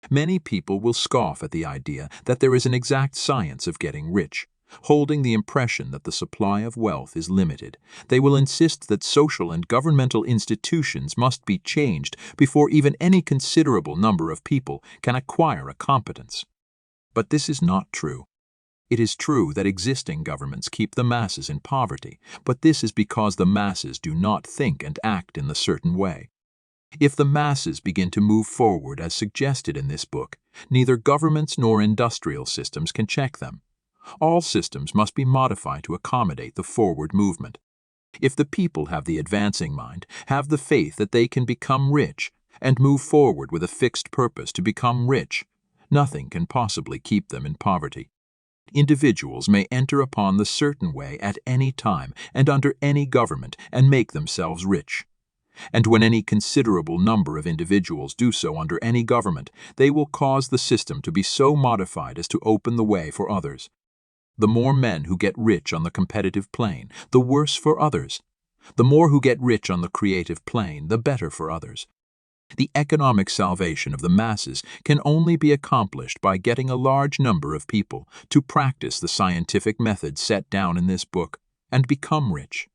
S1: Many people will scoff at the idea that there is an exact science of getting rich. Holding the impression that the supply of wealth is limited, they will insist that social and governmental institutions must be changed before even any considerable number of people can acquire a competence. But this is not true. It is true that existing governments keep the masses in poverty, but this is because the masses do not think and act in the certain way. If the masses begin to move forward as suggested in this book, neither governments nor industrial systems can check them. All systems must be modified to accommodate the forward movement. If the people have the advancing mind, have the faith that they can become rich, and move forward with a fixed purpose to become rich, nothing can possibly keep them in poverty. Individuals may enter upon the certain way at any time and under any government and make themselves rich. And when any considerable number of individuals do so under any government, they will cause the system to be so modified as to open the way for others. The more men who get rich on the competitive plane, the worse for others. The more who get rich on the creative plane, the better for others. The economic salvation of the masses can only be accomplished by getting a large number of people to practice the scientific methods set down in this book and become rich.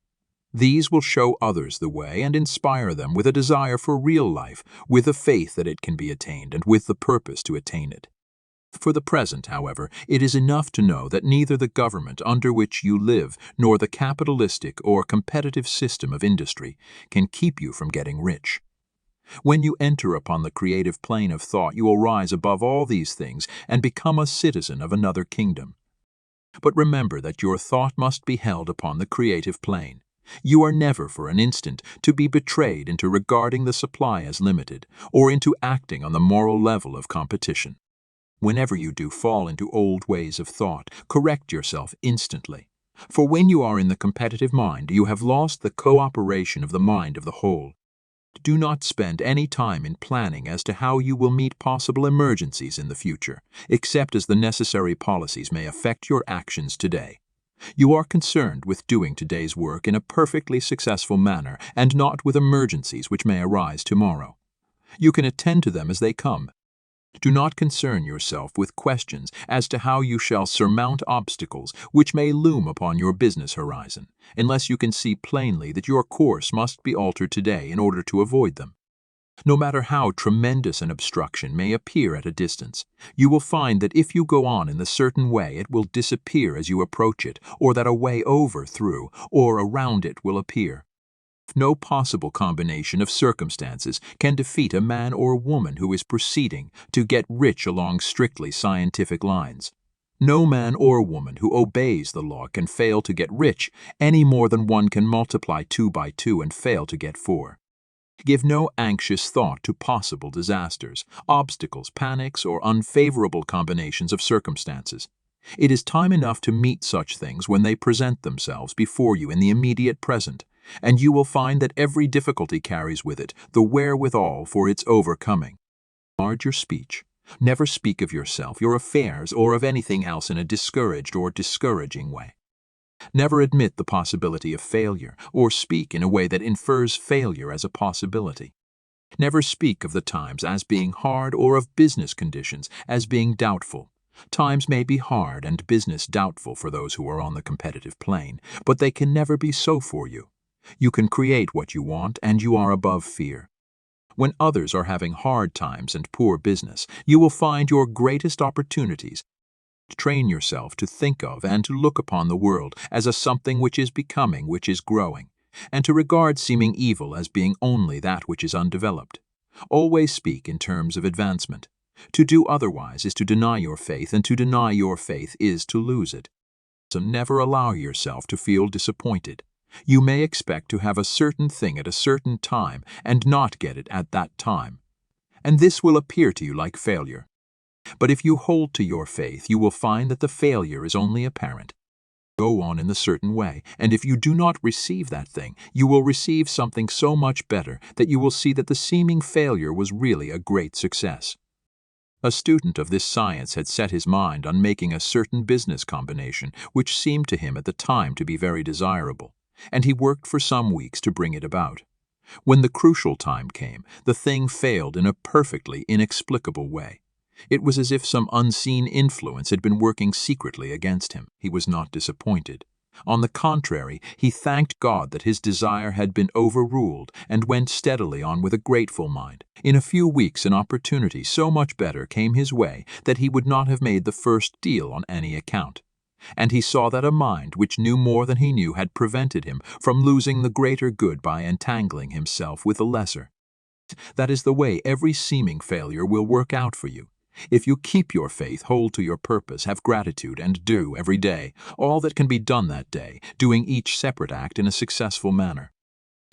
S1: These will show others the way and inspire them with a desire for real life, with a faith that it can be attained and with the purpose to attain it. For the present, however, it is enough to know that neither the government under which you live nor the capitalistic or competitive system of industry can keep you from getting rich. When you enter upon the creative plane of thought, you will rise above all these things and become a citizen of another kingdom. But remember that your thought must be held upon the creative plane. You are never for an instant to be betrayed into regarding the supply as limited or into acting on the moral level of competition. Whenever you do fall into old ways of thought, correct yourself instantly. For when you are in the competitive mind, you have lost the cooperation of the mind of the whole. Do not spend any time in planning as to how you will meet possible emergencies in the future, except as the necessary policies may affect your actions today. You are concerned with doing today's work in a perfectly successful manner and not with emergencies which may arise tomorrow. You can attend to them as they come. Do not concern yourself with questions as to how you shall surmount obstacles which may loom upon your business horizon, unless you can see plainly that your course must be altered today in order to avoid them. No matter how tremendous an obstruction may appear at a distance, you will find that if you go on in the certain way it will disappear as you approach it, or that a way over, through, or around it will appear. No possible combination of circumstances can defeat a man or woman who is proceeding to get rich along strictly scientific lines. No man or woman who obeys the law can fail to get rich any more than one can multiply 2 by 2 and fail to get 4. Give no anxious thought to possible disasters, obstacles, panics, or unfavorable combinations of circumstances. It is time enough to meet such things when they present themselves before you in the immediate present, and you will find that every difficulty carries with it the wherewithal for its overcoming. Guard your speech. Never speak of yourself, your affairs, or of anything else in a discouraged or discouraging way. Never admit the possibility of failure, or speak in a way that infers failure as a possibility. Never speak of the times as being hard or of business conditions as being doubtful. Times may be hard and business doubtful for those who are on the competitive plane, but they can never be so for you. You can create what you want, and you are above fear. When others are having hard times and poor business, you will find your greatest opportunities. Train yourself to think of and to look upon the world as a something which is becoming, which is growing, and to regard seeming evil as being only that which is undeveloped. Always speak in terms of advancement. To do otherwise is to deny your faith, and to deny your faith is to lose it. So never allow yourself to feel disappointed. You may expect to have a certain thing at a certain time and not get it at that time, and this will appear to you like failure. But if you hold to your faith, you will find that the failure is only apparent. Go on in the certain way, and if you do not receive that thing, you will receive something so much better that you will see that the seeming failure was really a great success. A student of this science had set his mind on making a certain business combination which seemed to him at the time to be very desirable, and he worked for some weeks to bring it about. When the crucial time came, the thing failed in a perfectly inexplicable way. It was as if some unseen influence had been working secretly against him. He was not disappointed. On the contrary, he thanked God that his desire had been overruled and went steadily on with a grateful mind. In a few weeks an opportunity so much better came his way that he would not have made the first deal on any account. And he saw that a mind which knew more than he knew had prevented him from losing the greater good by entangling himself with the lesser. That is the way every seeming failure will work out for you. If you keep your faith, hold to your purpose, have gratitude, and do, every day, all that can be done that day, doing each separate act in a successful manner.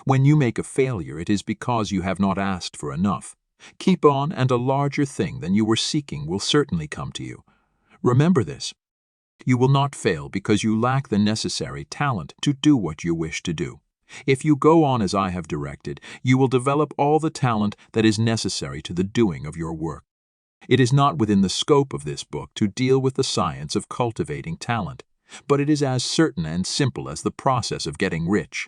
S1: When you make a failure, it is because you have not asked for enough. Keep on, and a larger thing than you were seeking will certainly come to you. Remember this. You will not fail because you lack the necessary talent to do what you wish to do. If you go on as I have directed, you will develop all the talent that is necessary to the doing of your work. It is not within the scope of this book to deal with the science of cultivating talent, but it is as certain and simple as the process of getting rich.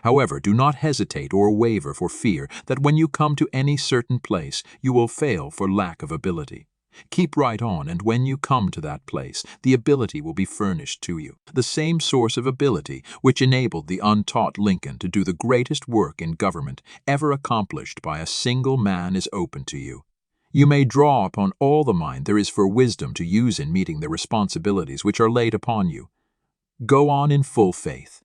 S1: However, do not hesitate or waver for fear that when you come to any certain place, you will fail for lack of ability. Keep right on, and when you come to that place, the ability will be furnished to you. The same source of ability which enabled the untaught Lincoln to do the greatest work in government ever accomplished by a single man is open to you. You may draw upon all the mind there is for wisdom to use in meeting the responsibilities which are laid upon you. Go on in full faith.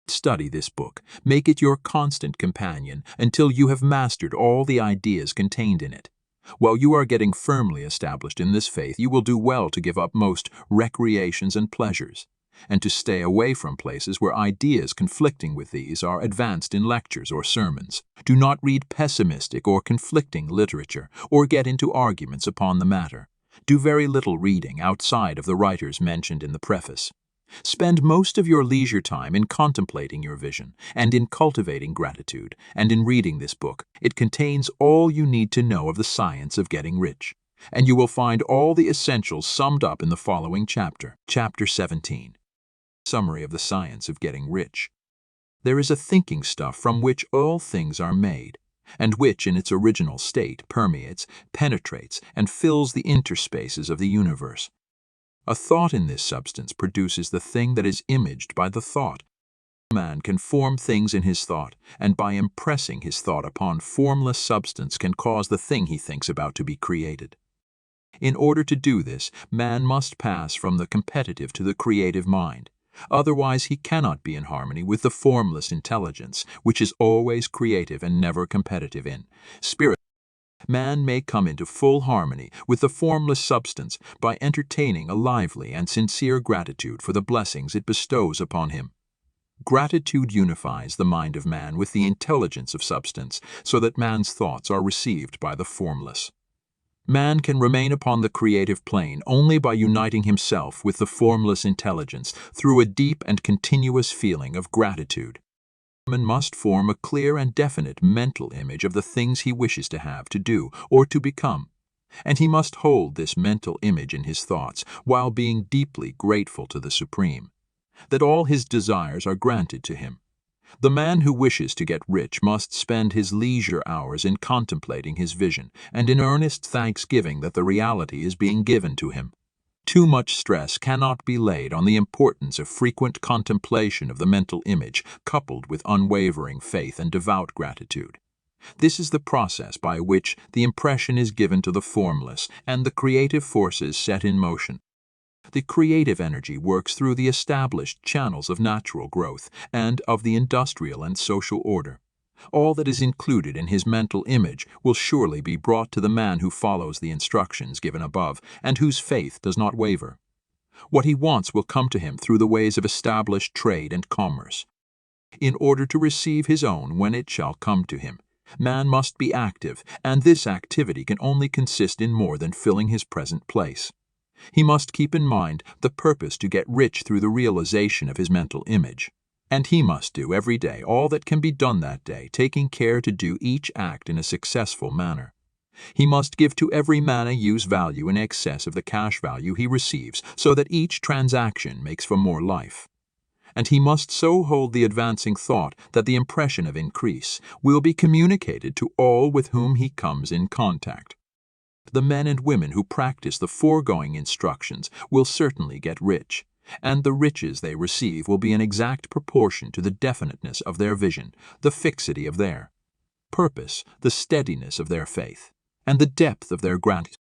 S1: Study this book, make it your constant companion until you have mastered all the ideas contained in it. While you are getting firmly established in this faith, you will do well to give up most recreations and pleasures, and to stay away from places where ideas conflicting with these are advanced in lectures or sermons. Do not read pessimistic or conflicting literature, or get into arguments upon the matter. Do very little reading outside of the writers mentioned in the preface. Spend most of your leisure time in contemplating your vision, and in cultivating gratitude, and in reading this book. It contains all you need to know of the science of getting rich, and you will find all the essentials summed up in the following chapter. Chapter 17. Summary of the science of getting rich. There is a thinking stuff from which all things are made, and which in its original state permeates, penetrates, and fills the interspaces of the universe. A thought in this substance produces the thing that is imaged by the thought. Man can form things in his thought, and by impressing his thought upon formless substance can cause the thing he thinks about to be created. In order to do this, man must pass from the competitive to the creative mind. Otherwise he cannot be in harmony with the formless intelligence, which is always creative and never competitive in spirit. Man may come into full harmony with the formless substance by entertaining a lively and sincere gratitude for the blessings it bestows upon him. Gratitude unifies the mind of man with the intelligence of substance, so that man's thoughts are received by the formless. Man can remain upon the creative plane only by uniting himself with the formless intelligence through a deep and continuous feeling of gratitude. Man must form a clear and definite mental image of the things he wishes to have, to do, or to become, and he must hold this mental image in his thoughts while being deeply grateful to the Supreme, that all his desires are granted to him. The man who wishes to get rich must spend his leisure hours in contemplating his vision and in earnest thanksgiving that the reality is being given to him. Too much stress cannot be laid on the importance of frequent contemplation of the mental image, coupled with unwavering faith and devout gratitude. This is the process by which the impression is given to the formless and the creative forces set in motion. The creative energy works through the established channels of natural growth and of the industrial and social order. All that is included in his mental image will surely be brought to the man who follows the instructions given above and whose faith does not waver. What he wants will come to him through the ways of established trade and commerce. In order to receive his own when it shall come to him, man must be active, and this activity can only consist in more than filling his present place. He must keep in mind the purpose to get rich through the realization of his mental image. And he must do every day all that can be done that day, taking care to do each act in a successful manner. He must give to every man a use value in excess of the cash value he receives, so that each transaction makes for more life. And he must so hold the advancing thought that the impression of increase will be communicated to all with whom he comes in contact. The men and women who practice the foregoing instructions will certainly get rich, and the riches they receive will be in exact proportion to the definiteness of their vision, the fixity of their purpose, the steadiness of their faith, and the depth of their gratitude.